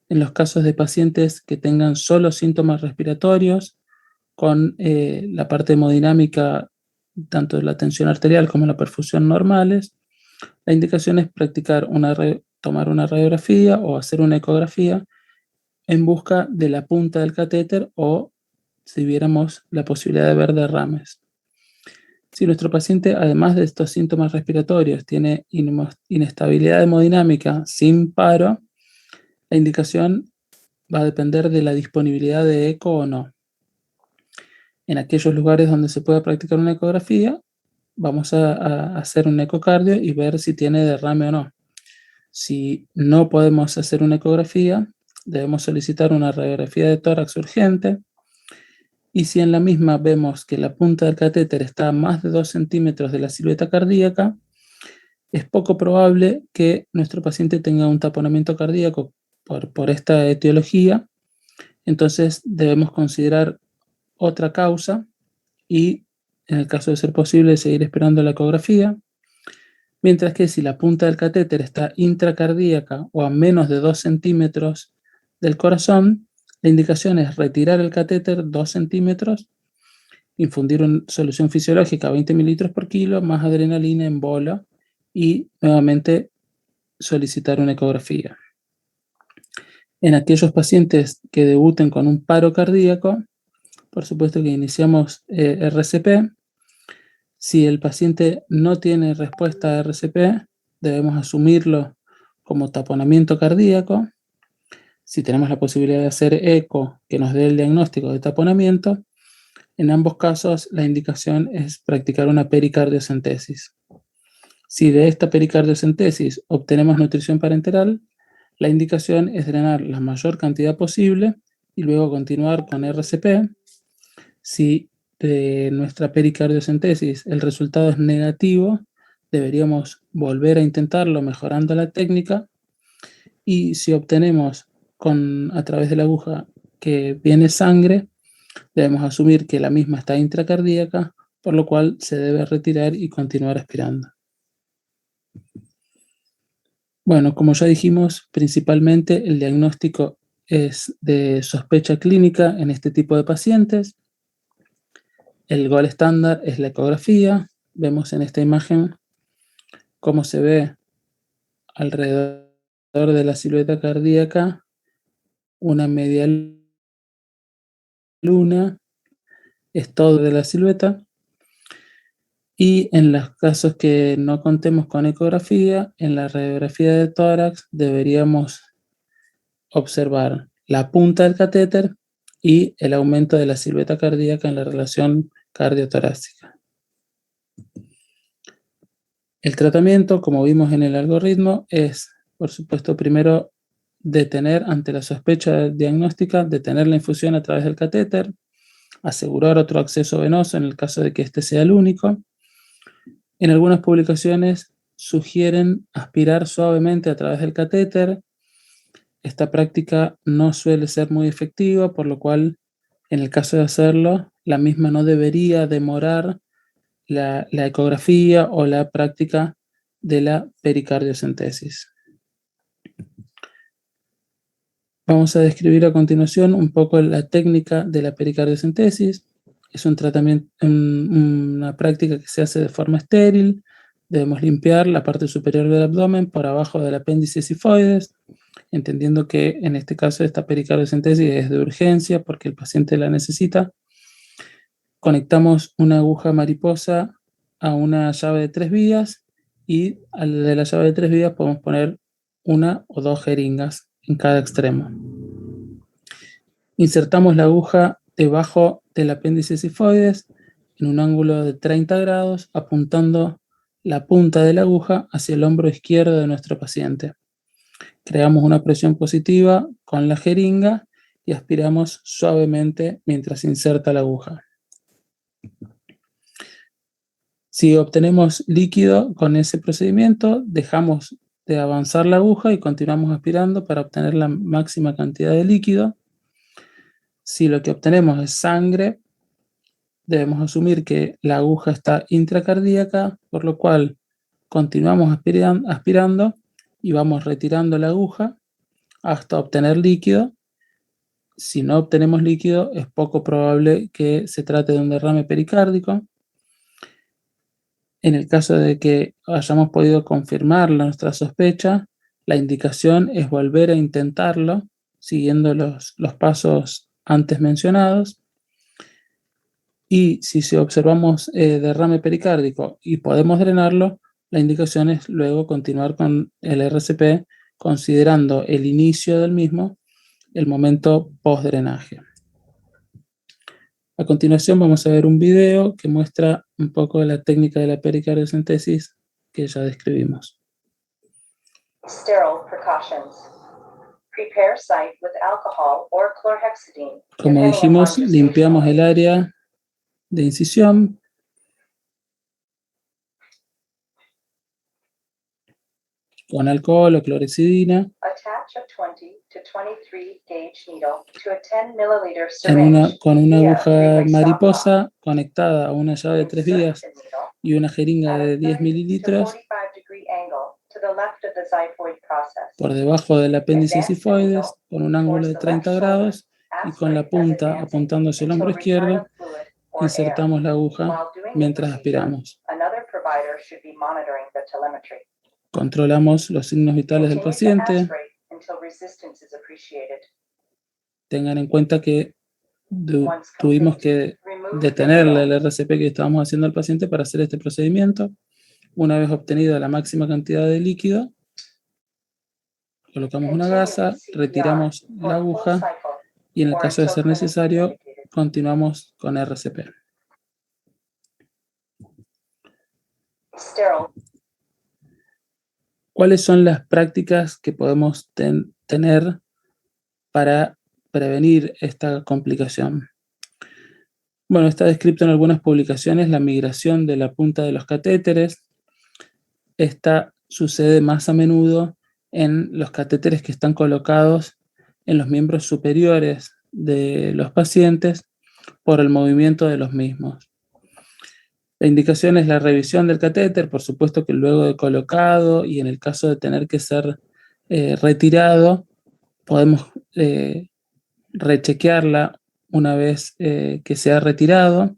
en los casos de pacientes que tengan solo síntomas respiratorios, con la parte hemodinámica, tanto de la tensión arterial como la perfusión normales, la indicación es practicar tomar una radiografía o hacer una ecografía en busca de la punta del catéter o si viéramos la posibilidad de ver derrames. Si nuestro paciente, además de estos síntomas respiratorios, tiene inestabilidad hemodinámica sin paro, la indicación va a depender de la disponibilidad de eco o no. En aquellos lugares donde se pueda practicar una ecografía, vamos a hacer un ecocardio y ver si tiene derrame o no. Si no podemos hacer una ecografía, debemos solicitar una radiografía de tórax urgente, y si en la misma vemos que la punta del catéter está a más de 2 centímetros de la silueta cardíaca, es poco probable que nuestro paciente tenga un taponamiento cardíaco por esta etiología. Entonces debemos considerar otra causa y, en el caso de ser posible, seguir esperando la ecografía. Mientras que si la punta del catéter está intracardíaca o a menos de 2 centímetros del corazón, la indicación es retirar el catéter 2 centímetros, infundir una solución fisiológica 20 mililitros por kilo, más adrenalina en bola y nuevamente solicitar una ecografía. En aquellos pacientes que debuten con un paro cardíaco, por supuesto que iniciamos RCP. Si el paciente no tiene respuesta a RCP, debemos asumirlo como taponamiento cardíaco. Si tenemos la posibilidad de hacer eco que nos dé el diagnóstico de taponamiento, en ambos casos la indicación es practicar una pericardiocentesis. Si de esta pericardiocentesis obtenemos nutrición parenteral, la indicación es drenar la mayor cantidad posible y luego continuar con RCP. Si de nuestra pericardiocentesis el resultado es negativo, deberíamos volver a intentarlo mejorando la técnica, y si obtenemos a través de la aguja que viene sangre, debemos asumir que la misma está intracardíaca, por lo cual se debe retirar y continuar aspirando. Bueno, como ya dijimos, principalmente el diagnóstico es de sospecha clínica en este tipo de pacientes. El gol estándar es la ecografía. Vemos en esta imagen cómo se ve alrededor de la silueta cardíaca una media luna, es todo de la silueta. Y en los casos que no contemos con ecografía, en la radiografía de tórax deberíamos observar la punta del catéter y el aumento de la silueta cardíaca en la relación cardiotorácica. El tratamiento, como vimos en el algoritmo, es, por supuesto, primero detener ante la sospecha diagnóstica, detener la infusión a través del catéter, asegurar otro acceso venoso en el caso de que este sea el único. En algunas publicaciones sugieren aspirar suavemente a través del catéter. Esta práctica no suele ser muy efectiva, por lo cual, en el caso de hacerlo, la misma no debería demorar la ecografía o la práctica de la pericardiocentesis. Vamos a describir a continuación un poco la técnica de la pericardiocentesis. Es un tratamiento, una práctica que se hace de forma estéril. Debemos limpiar la parte superior del abdomen por abajo del apéndice sifoides, entendiendo que en este caso esta pericardiocentesis es de urgencia porque el paciente la necesita. Conectamos una aguja mariposa a una llave de 3 vías y al de la llave de 3 vías podemos poner 1 o 2 jeringas en cada extremo. Insertamos la aguja debajo del apéndice sifoides en un ángulo de 30 grados, apuntando la punta de la aguja hacia el hombro izquierdo de nuestro paciente. Creamos una presión positiva con la jeringa y aspiramos suavemente mientras se inserta la aguja. Si obtenemos líquido con ese procedimiento, dejamos de avanzar la aguja y continuamos aspirando para obtener la máxima cantidad de líquido. Si lo que obtenemos es sangre, debemos asumir que la aguja está intracardíaca, por lo cual continuamos aspirando y vamos retirando la aguja hasta obtener líquido. Si no obtenemos líquido, es poco probable que se trate de un derrame pericárdico. En el caso de que hayamos podido confirmar nuestra sospecha, la indicación es volver a intentarlo siguiendo los pasos antes mencionados. Y si observamos derrame pericárdico y podemos drenarlo, la indicación es luego continuar con el RCP considerando el inicio del mismo, el momento post-drenaje. A continuación vamos a ver un video que muestra un poco la técnica de la pericardiocentesis que ya describimos. Sterile precautions. Prepare site with alcohol or chlorhexidine. Como dijimos, limpiamos el área de incisión. Con alcohol o clorhexidina. Attach a 20 to 23 gauge needle to a 10 milliliter syringe con una aguja mariposa conectada a una llave de 3 vías y una jeringa de 10 mililitros por debajo del apéndice sifoides con un ángulo de 30 grados y con la punta apuntando hacia el hombro izquierdo, insertamos la aguja mientras aspiramos. Controlamos los signos vitales del paciente. Tengan en cuenta que tuvimos que detener el RCP que estábamos haciendo al paciente para hacer este procedimiento. Una vez obtenida la máxima cantidad de líquido, colocamos una gasa, retiramos la aguja y en el caso de ser necesario, continuamos con RCP. ¿Cuáles son las prácticas que podemos tener para prevenir esta complicación? Bueno, está descrito en algunas publicaciones la migración de la punta de los catéteres. Esta sucede más a menudo en los catéteres que están colocados en los miembros superiores de los pacientes por el movimiento de los mismos. La indicación es la revisión del catéter, por supuesto que luego de colocado y en el caso de tener que ser retirado, podemos rechequearla una vez que se ha retirado.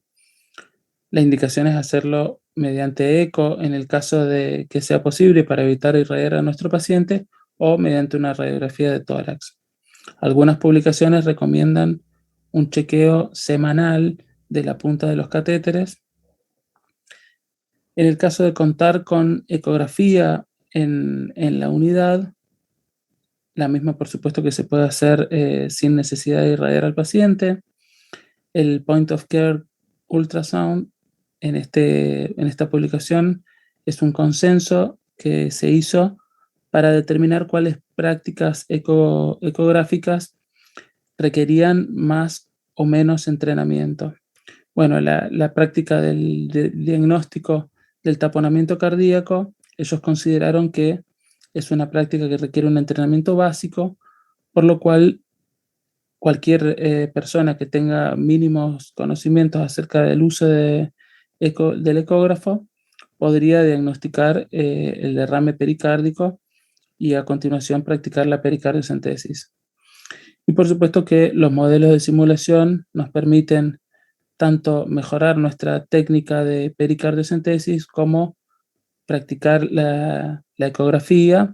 La indicación es hacerlo mediante eco en el caso de que sea posible para evitar irradiar a nuestro paciente o mediante una radiografía de tórax. Algunas publicaciones recomiendan un chequeo semanal de la punta de los catéteres. En el caso de contar con ecografía en la unidad, la misma por supuesto que se puede hacer sin necesidad de irradiar al paciente. El Point of Care Ultrasound en esta publicación es un consenso que se hizo para determinar cuáles prácticas ecográficas requerían más o menos entrenamiento. Bueno, la práctica del diagnóstico del taponamiento cardíaco, ellos consideraron que es una práctica que requiere un entrenamiento básico, por lo cual cualquier persona que tenga mínimos conocimientos acerca del uso del ecógrafo podría diagnosticar el derrame pericárdico y a continuación practicar la pericardiocentesis. Y por supuesto que los modelos de simulación nos permiten tanto mejorar nuestra técnica de pericardiocentesis como practicar la ecografía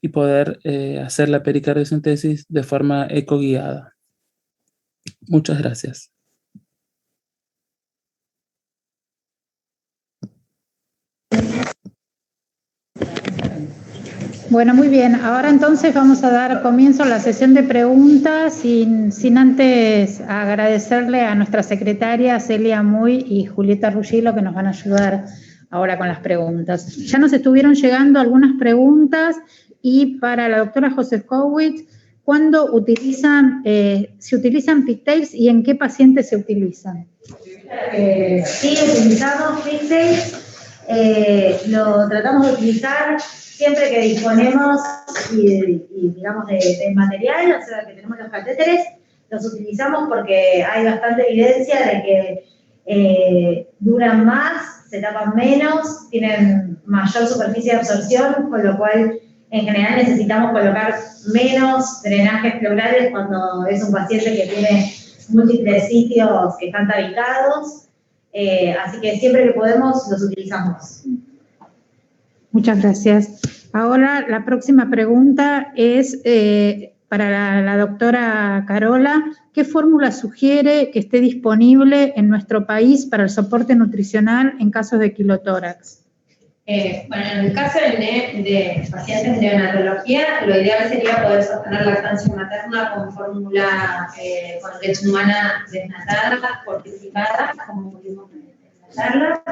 y poder hacer la pericardiocentesis de forma ecoguiada. Muchas gracias. Bueno, muy bien. Ahora entonces vamos a dar comienzo a la sesión de preguntas sin antes agradecerle a nuestra secretaria Celia Muy y Julieta Ruggilo que nos van a ayudar ahora con las preguntas. Ya nos estuvieron llegando algunas preguntas y para la doctora Josefowicz, ¿cuándo se utilizan pigtails y en qué pacientes se utilizan? Sí, utilizamos pigtails, lo tratamos de utilizar siempre que disponemos digamos de material, o sea, que tenemos los catéteres, los utilizamos porque hay bastante evidencia de que duran más, se tapan menos, tienen mayor superficie de absorción, con lo cual En general necesitamos colocar menos drenajes pleurales cuando es un paciente que tiene múltiples sitios que están tabicados, así que siempre que podemos los utilizamos. Muchas gracias. Ahora la próxima pregunta es para la doctora Carola. ¿Qué fórmula sugiere que esté disponible en nuestro país para el soporte nutricional en casos de quilotórax? Bueno, en el caso de pacientes de neonatología, lo ideal sería poder sostener lactancia materna con fórmula con leche humana desnatada, fortificada, como pudimos tratarla.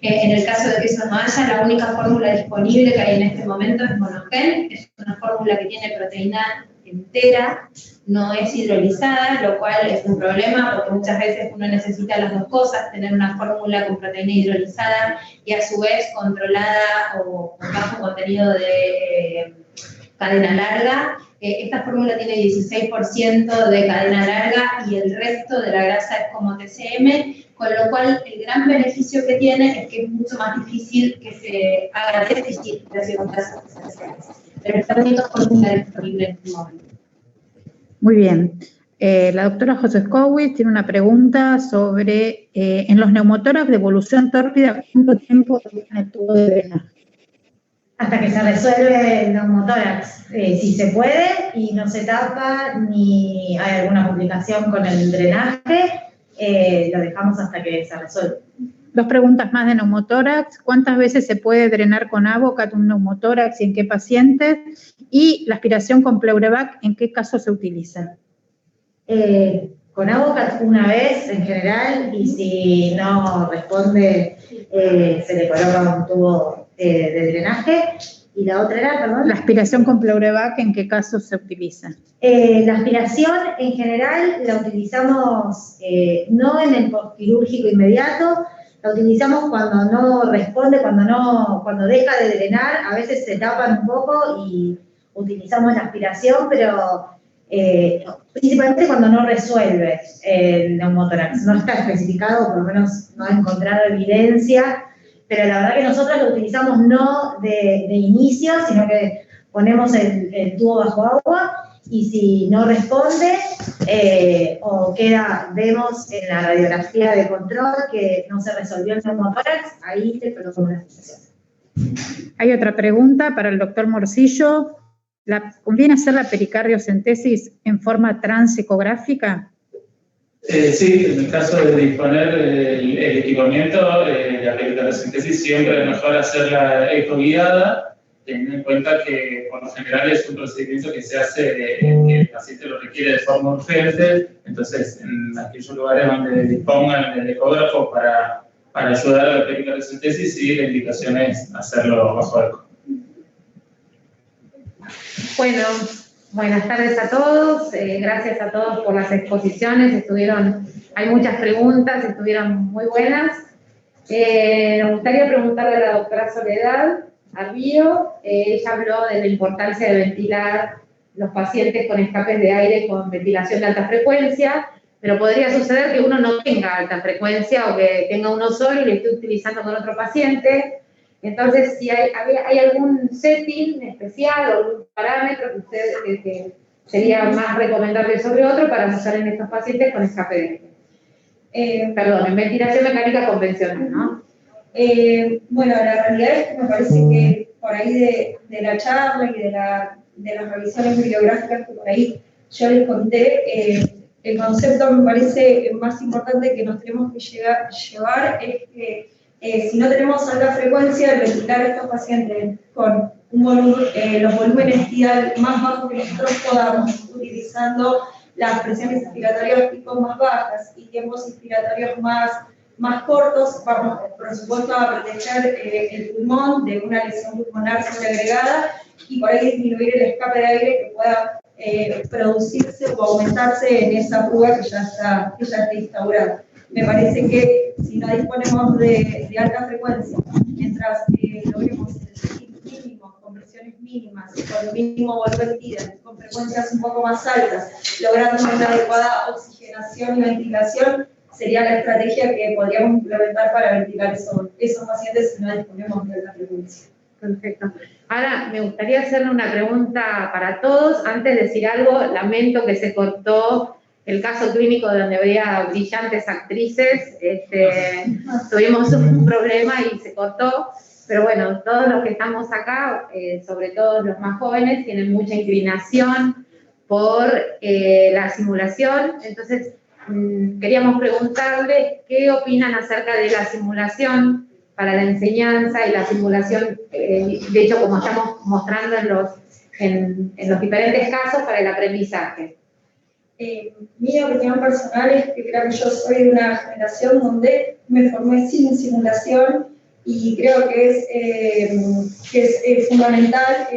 En el caso de que eso no haya, la única fórmula disponible que hay en este momento es Monogen, es una fórmula que tiene proteína entera, no es hidrolizada, lo cual es un problema porque muchas veces uno necesita las dos cosas, tener una fórmula con proteína hidrolizada y a su vez controlada o con bajo contenido de cadena larga. Esta fórmula tiene 16% de cadena larga y el resto de la grasa es como TCM, con lo cual el gran beneficio que tiene es que es mucho más difícil que se haga déficit de circunstancias esenciales. Pero está teniendo fórmula disponible en este momento. Muy bien. La doctora José Skowitz tiene una pregunta sobre, en los neumotórax de evolución tórpida, ¿cuánto tiempo duran el tubo de drenaje? Hasta que se resuelve el neumotórax, si se puede y no se tapa ni hay alguna complicación con el drenaje, lo dejamos hasta que se resuelve. Dos preguntas más de neumotórax. ¿Cuántas veces se puede drenar con Avocat un neumotórax y en qué pacientes? Y la aspiración con Pleurevac, ¿en qué caso se utiliza? Con Avocat una vez en general y si no responde se le coloca un tubo de drenaje. Y la otra era, perdón. La aspiración con Pleurevac, ¿en qué caso se utiliza? La aspiración en general la utilizamos no en el postquirúrgico inmediato, la utilizamos cuando no responde, cuando deja de drenar, a veces se tapan un poco y utilizamos la aspiración, pero principalmente cuando no resuelve el neumotórax. No está especificado, por lo menos no he encontrado evidencia, pero la verdad que nosotros lo utilizamos no de inicio, sino que ponemos el tubo bajo agua y si no responde o vemos en la radiografía de control que no se resolvió el neumotórax, ahí te colocamos la aspiración. Hay otra pregunta para el doctor Morcillo. ¿Conviene hacer la pericardiocentesis en forma transecográfica? Sí, en el caso de disponer el equipamiento, la pericardiocentesis siempre es mejor hacerla ecoguiada, teniendo en cuenta que por lo general es un procedimiento que se hace, que el paciente lo requiere de forma urgente, entonces en aquellos lugares donde dispongan del ecógrafo para ayudar a la pericardiocentesis, sí, la indicación es hacerlo bajo eco. Bueno, buenas tardes a todos, gracias a todos por las exposiciones, hay muchas preguntas, estuvieron muy buenas. Me gustaría preguntarle a la doctora Soledad Arbio, ella habló de la importancia de ventilar los pacientes con escapes de aire con ventilación de alta frecuencia, pero podría suceder que uno no tenga alta frecuencia o que tenga uno solo y lo esté utilizando con otro paciente. Entonces, si hay algún setting especial o algún parámetro que sería más recomendable sobre otro para usar en estos pacientes con escape de aire. Perdón, en ventilación mecánica convencional, ¿no? Bueno, la realidad es que me parece que por ahí de la charla y de las revisiones bibliográficas que por ahí yo les conté, el concepto me parece más importante que nos tenemos que llevar es que si no tenemos alta frecuencia, el ventilar a estos pacientes con los volúmenes TIAL más bajos que nosotros podamos, utilizando las presiones inspiratorias tipo más bajas y tiempos inspiratorios más cortos, vamos, por supuesto, a proteger el pulmón de una lesión pulmonar sobreagregada y por ahí disminuir el escape de aire que pueda producirse o aumentarse en esa fuga que ya está instaurada. Me parece que si no disponemos de alta frecuencia, mientras logremos el mínimo, con presiones mínimas, con el mínimo volumen TIAL, con frecuencias un poco más altas, logrando una adecuada oxigenación y ventilación, sería la estrategia que podríamos implementar para ventilar esos pacientes si no disponemos de alta frecuencia. Perfecto. Ahora me gustaría hacerle una pregunta para todos. Antes de decir algo, lamento que se cortó el caso clínico donde había brillantes actrices. Tuvimos un problema y se cortó. Pero bueno, todos los que estamos acá, sobre todo los más jóvenes, tienen mucha inclinación por la simulación. Entonces, queríamos preguntarles qué opinan acerca de la simulación para la enseñanza y la simulación, de hecho, como estamos mostrando en los diferentes casos, para el aprendizaje. Mi opinión personal es que creo que yo soy de una generación donde me formé sin simulación y creo que es fundamental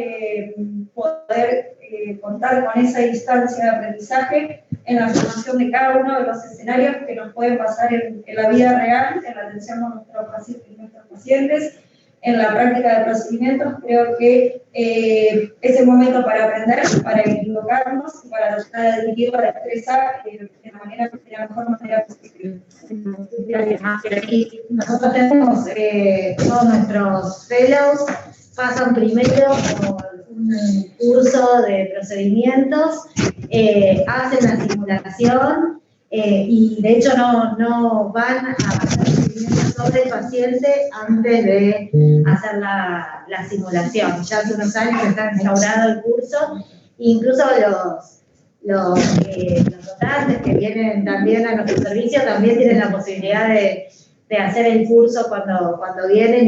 poder contar con esa distancia de aprendizaje en la formación de cada uno de los escenarios que nos pueden pasar en la vida real, en la atención a nuestros pacientes, en la práctica de procedimientos. Creo que es el momento para aprender, para equivocarnos y para tratar de adquirir la destreza de la mejor manera posible. Nosotros tenemos todos nuestros fellows, pasan primero por un curso de procedimientos, hacen la simulación y de hecho no van a hacer procedimientos sobre el paciente antes de hacer la simulación. Ya hace unos años está instaurado el curso, incluso los dotantes que vienen también a nuestro servicio también tienen la posibilidad de hacer el curso cuando vienen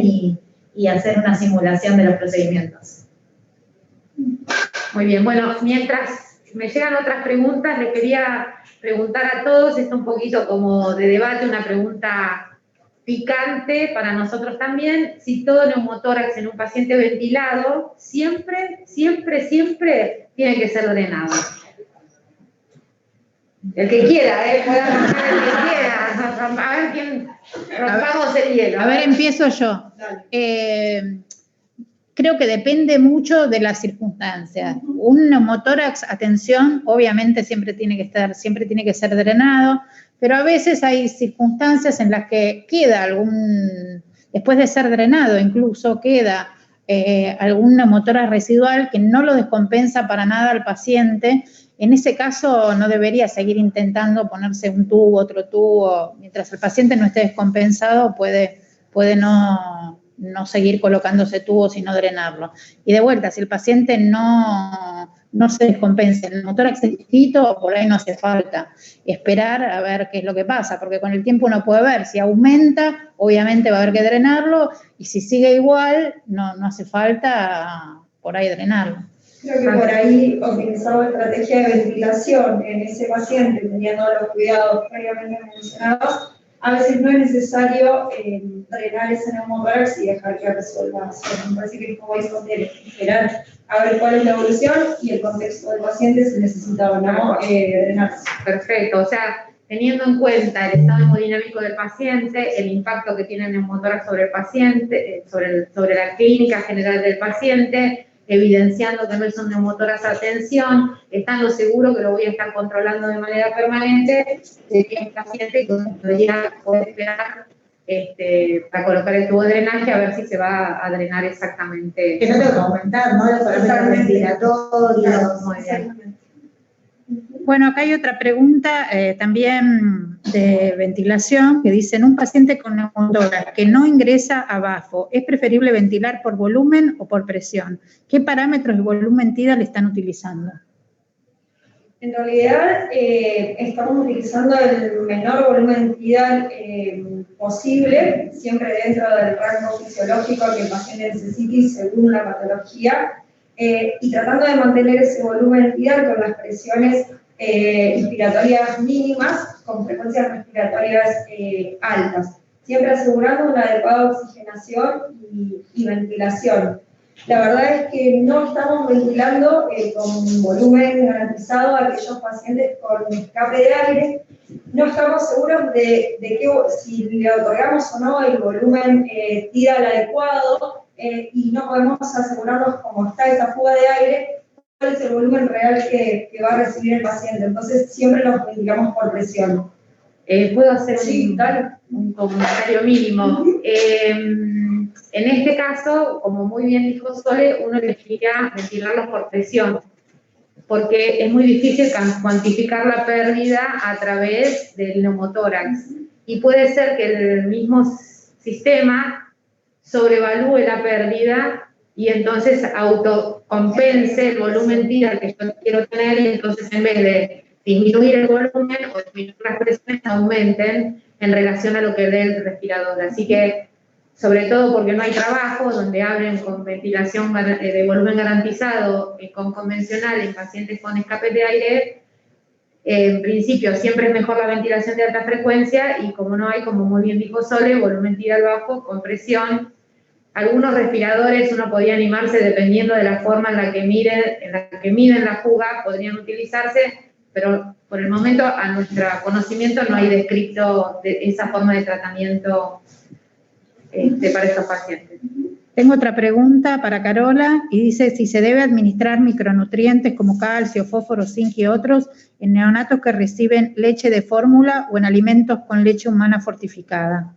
y hacer una simulación de los procedimientos. Muy bien, bueno, mientras me llegan otras preguntas, les quería preguntar a todos, esto un poquito como de debate, una pregunta picante para nosotros también, si todo neumotórax en un paciente ventilado siempre tiene que ser drenado. El que quiera, puede arrancar el que quiera, a ver quién rompamos el hielo. A ver, empiezo yo. Creo que depende mucho de las circunstancias. Un neumotórax, atención, obviamente siempre tiene que ser drenado, pero a veces hay circunstancias en las que queda después de ser drenado incluso, queda algún neumotórax residual que no lo descompensa para nada al paciente. En ese caso no debería seguir intentando ponerse un tubo, otro tubo. Mientras el paciente no esté descompensado, puede no seguir colocándose tubos y no drenarlo. Y de vuelta, si el paciente no se descompensa, el neumotórax es chiquito, por ahí no hace falta esperar a ver qué es lo que pasa, porque con el tiempo uno puede ver, si aumenta, obviamente va a haber que drenarlo, y si sigue igual, no hace falta por ahí drenarlo. Creo que por ahí utilizamos estrategia de ventilación en ese paciente, teniendo los cuidados previamente mencionados. A veces no es necesario drenar ese neumotórax y dejar que resuelva. Me parece que como dice usted, esperar a ver cuál es la evolución y el contexto del paciente, se necesita o no drenarse. Perfecto, o sea, teniendo en cuenta el estado hemodinámico del paciente, el impacto que tiene el neumotórax sobre el paciente, sobre la clínica general del paciente, evidenciando que no es un neumotórax a tensión, estando seguro que lo voy a estar controlando de manera permanente, sería un paciente que podría poder esperar para colocar el tubo de drenaje a ver si se va a drenar exactamente. Que no tengo que aumentar, ¿no? Los parámetros ventilatorios. Muy bien. Bueno, acá hay otra pregunta también de ventilación que dice, en un paciente con neumotórax que no ingresa a BAFO, ¿es preferible ventilar por volumen o por presión? ¿Qué parámetros de volumen TIDA le están utilizando? En realidad, estamos utilizando el menor volumen TIDA posible, siempre dentro del rango fisiológico que el paciente necesite y según la patología, y tratando de mantener ese volumen TIDA con las presiones inspiratorias mínimas, con frecuencias respiratorias altas, siempre asegurando una adecuada oxigenación y ventilación. La verdad es que no estamos ventilando con volumen garantizado a aquellos pacientes con escape de aire. No estamos seguros de que si le otorgamos o no el volumen TIDA adecuado y no podemos asegurarnos cómo está esa fuga de aire, cuál es el volumen real que va a recibir el paciente. Entonces siempre los ventilamos por presión. ¿Puedo hacer un comentario mínimo? En este caso, como muy bien dijo Sole, uno elegiría ventilarlos por presión, porque es muy difícil cuantificar la pérdida a través del neumotórax. Y puede ser que el mismo sistema sobrevalúe la pérdida y entonces autocompense el volumen TIRA que yo quiero tener, y entonces en vez de disminuir el volumen o disminuir las presiones, aumenten en relación a lo que dé el respirador. Así que, sobre todo porque no hay trabajo, donde abren con ventilación de volumen garantizado con convencional en pacientes con escape de aire, en principio siempre es mejor la ventilación de alta frecuencia, y como no hay, como muy bien dijo Sole, volumen TIRA bajo, con presión. Algunos respiradores uno podría animarse dependiendo de la forma en la que miden la fuga, podrían utilizarse, pero por el momento a nuestro conocimiento no hay descrito esa forma de tratamiento para estos pacientes. Tengo otra pregunta para Carola y dice si se debe administrar micronutrientes como calcio, fósforo, zinc y otros en neonatos que reciben leche de fórmula o en alimentos con leche humana fortificada.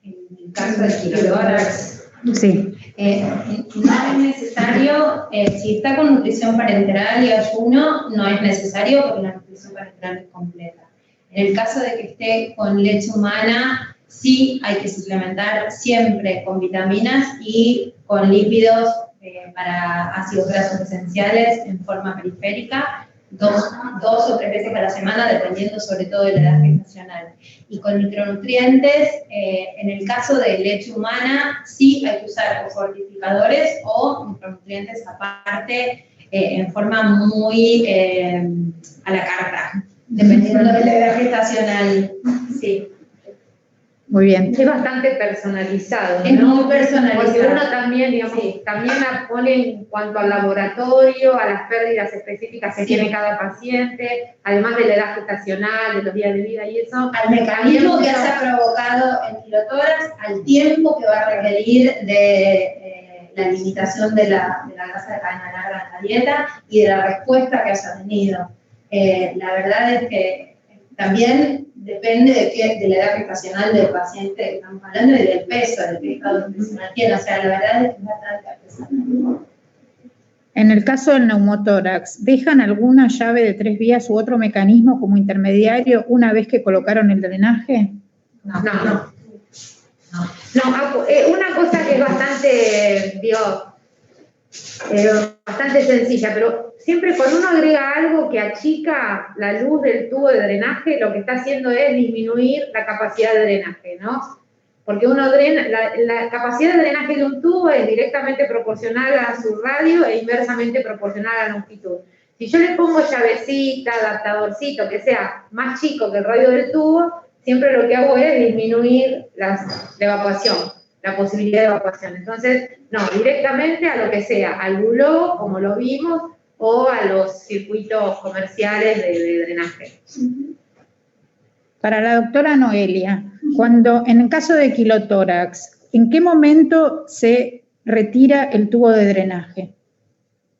En el caso de kilotórax, Sí. no es necesario, si está con nutrición parenteral y ayuno, no es necesario porque la nutrición parenteral es completa. En el caso de que esté con leche humana, sí hay que suplementar siempre con vitaminas y con lípidos para ácidos grasos esenciales en forma periférica, dos o tres veces a la semana, dependiendo sobre todo de la edad gestacional. Y con micronutrientes, en el caso de leche humana, sí hay que usar o fortificadores o micronutrientes aparte, en forma muy a la carta, dependiendo de la edad gestacional. Sí. Muy bien. Es bastante personalizado, ¿no? Es muy personalizado. Porque uno también, digamos, también la pone en cuanto al laboratorio, a las pérdidas específicas que tiene cada paciente, además de la edad gestacional, de los días de vida y eso. Al mecanismo que se ha provocado el kilotórax, al tiempo que va a requerir de la limitación de la grasa de cadena larga en la dieta y de la respuesta que haya tenido. La verdad es que también depende de la edad gestacional del paciente que estamos hablando y del peso, del estado nutricional tiene. O sea, la verdad es que es bastante artesanal. En el caso del neumotórax, ¿dejan alguna llave de 3 vías u otro mecanismo como intermediario una vez que colocaron el drenaje? No. Una cosa que es bastante, bastante sencilla, pero siempre cuando uno agrega algo que achica la luz del tubo de drenaje, lo que está haciendo es disminuir la capacidad de drenaje, ¿no? Porque uno drena, la capacidad de drenaje de un tubo es directamente proporcional a su radio e inversamente proporcional a la longitud. Si yo le pongo llavecita, adaptadorcito, que sea más chico que el radio del tubo, siempre lo que hago es disminuir la evacuación, la posibilidad de evacuación. Entonces, no, directamente a lo que sea, al buló, como lo vimos, o a los circuitos comerciales de drenaje. Para la doctora Noelia, cuando en el caso de kilotórax, ¿en qué momento se retira el tubo de drenaje?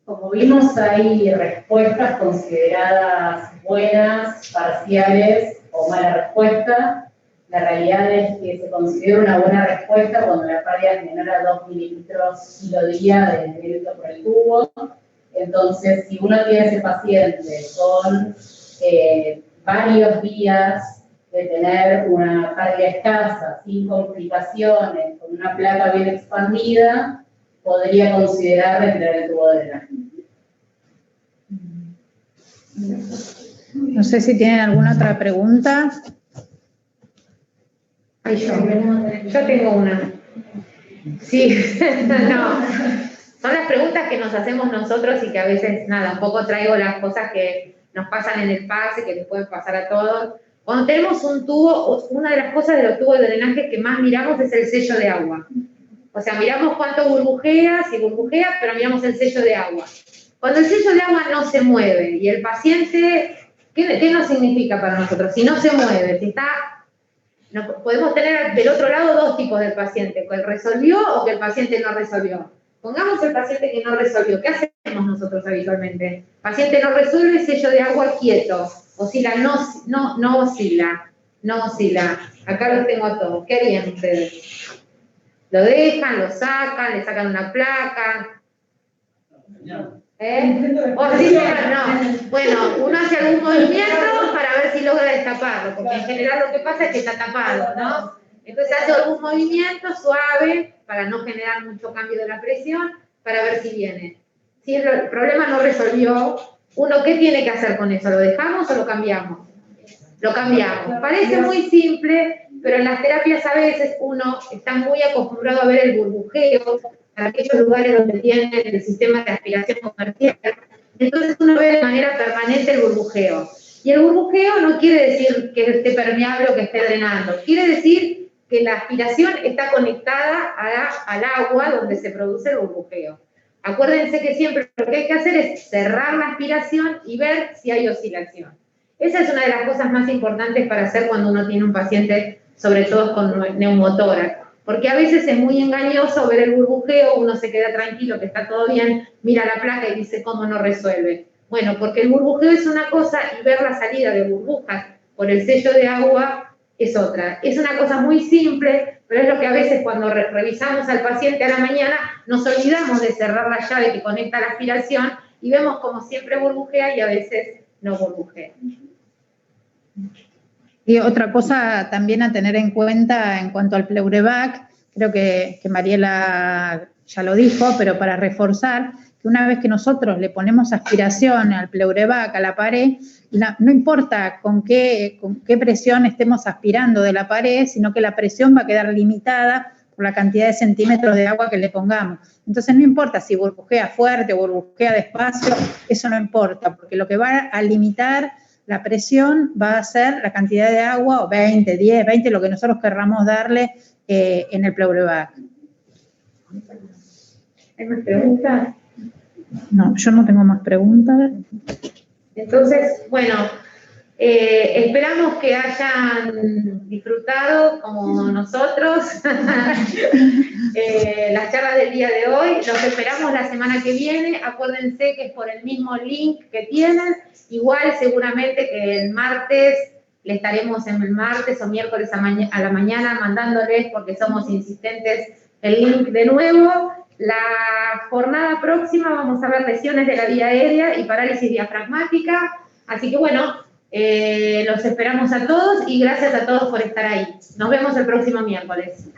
Como vimos, hay respuestas consideradas buenas, parciales o mala respuesta. La realidad es que se considera una buena respuesta cuando la pérdida es menor a 2 mililitros kilo día de directo por el tubo. Entonces, si uno tiene ese paciente con varios días de tener una pérdida escasa, sin complicaciones, con una placa bien expandida, podría considerar retirar el tubo de drenaje. No sé si tienen alguna otra pregunta. Yo tengo una. Sí, no. Son las preguntas que nos hacemos nosotros y que a veces, nada, un poco traigo las cosas que nos pasan en el pase, que les pueden pasar a todos. Cuando tenemos un tubo, una de las cosas de los tubos de drenaje que más miramos es el sello de agua. O sea, miramos cuánto burbujea, si burbujea, pero miramos el sello de agua. Cuando el sello de agua no se mueve y el paciente, ¿qué nos significa para nosotros? Si no se mueve, si está... No, podemos tener del otro lado dos tipos de paciente, que resolvió o que el paciente no resolvió. Pongamos el paciente que no resolvió. ¿Qué hacemos nosotros habitualmente? Paciente no resuelve, sello de agua quieto. Oscila, no oscila. Acá los tengo a todos. ¿Qué harían ustedes? Lo dejan, lo sacan, le sacan una placa. O sí, no. Bueno, uno hace algún movimiento para ver si logra destaparlo, porque en general lo que pasa es que está tapado, ¿no? Entonces hace algún movimiento suave para no generar mucho cambio de la presión, para ver si viene. Si el problema no resolvió, uno, ¿qué tiene que hacer con eso? ¿Lo dejamos o lo cambiamos? Lo cambiamos. Parece muy simple, pero en las terapias a veces uno está muy acostumbrado a ver el burbujeo, en aquellos lugares donde tienen el sistema de aspiración comercial. Entonces uno ve de manera permanente el burbujeo. Y el burbujeo no quiere decir que esté permeable o que esté drenando. Quiere decir que la aspiración está conectada al agua donde se produce el burbujeo. Acuérdense que siempre lo que hay que hacer es cerrar la aspiración y ver si hay oscilación. Esa es una de las cosas más importantes para hacer cuando uno tiene un paciente, sobre todo con neumotórax. Porque a veces es muy engañoso ver el burbujeo, uno se queda tranquilo que está todo bien, mira la placa y dice, ¿cómo no resuelve? Bueno, porque el burbujeo es una cosa y ver la salida de burbujas por el sello de agua es otra. Es una cosa muy simple, pero es lo que a veces cuando revisamos al paciente a la mañana nos olvidamos de cerrar la llave que conecta la aspiración y vemos como siempre burbujea y a veces no burbujea. Y otra cosa también a tener en cuenta en cuanto al pleurebac, creo que Mariela ya lo dijo, pero para reforzar, que una vez que nosotros le ponemos aspiración al pleurebac, a la pared, no importa con qué presión estemos aspirando de la pared, sino que la presión va a quedar limitada por la cantidad de centímetros de agua que le pongamos. Entonces no importa si burbujea fuerte o burbujea despacio, eso no importa, porque lo que va a limitar la presión va a ser la cantidad de agua, o 20, 10, 20, lo que nosotros querramos darle en el pleurebac. ¿Hay más preguntas? No, yo no tengo más preguntas. Entonces, bueno, esperamos que hayan disfrutado, como nosotros, las charlas del día de hoy. Los esperamos la semana que viene. Acuérdense que es por el mismo link que tienen. Igual, seguramente que el martes, le estaremos en el martes o miércoles a la mañana mandándoles, porque somos insistentes, el link de nuevo. La jornada próxima vamos a ver lesiones de la vía aérea y parálisis diafragmática. Así que bueno, los esperamos a todos y gracias a todos por estar ahí. Nos vemos el próximo miércoles.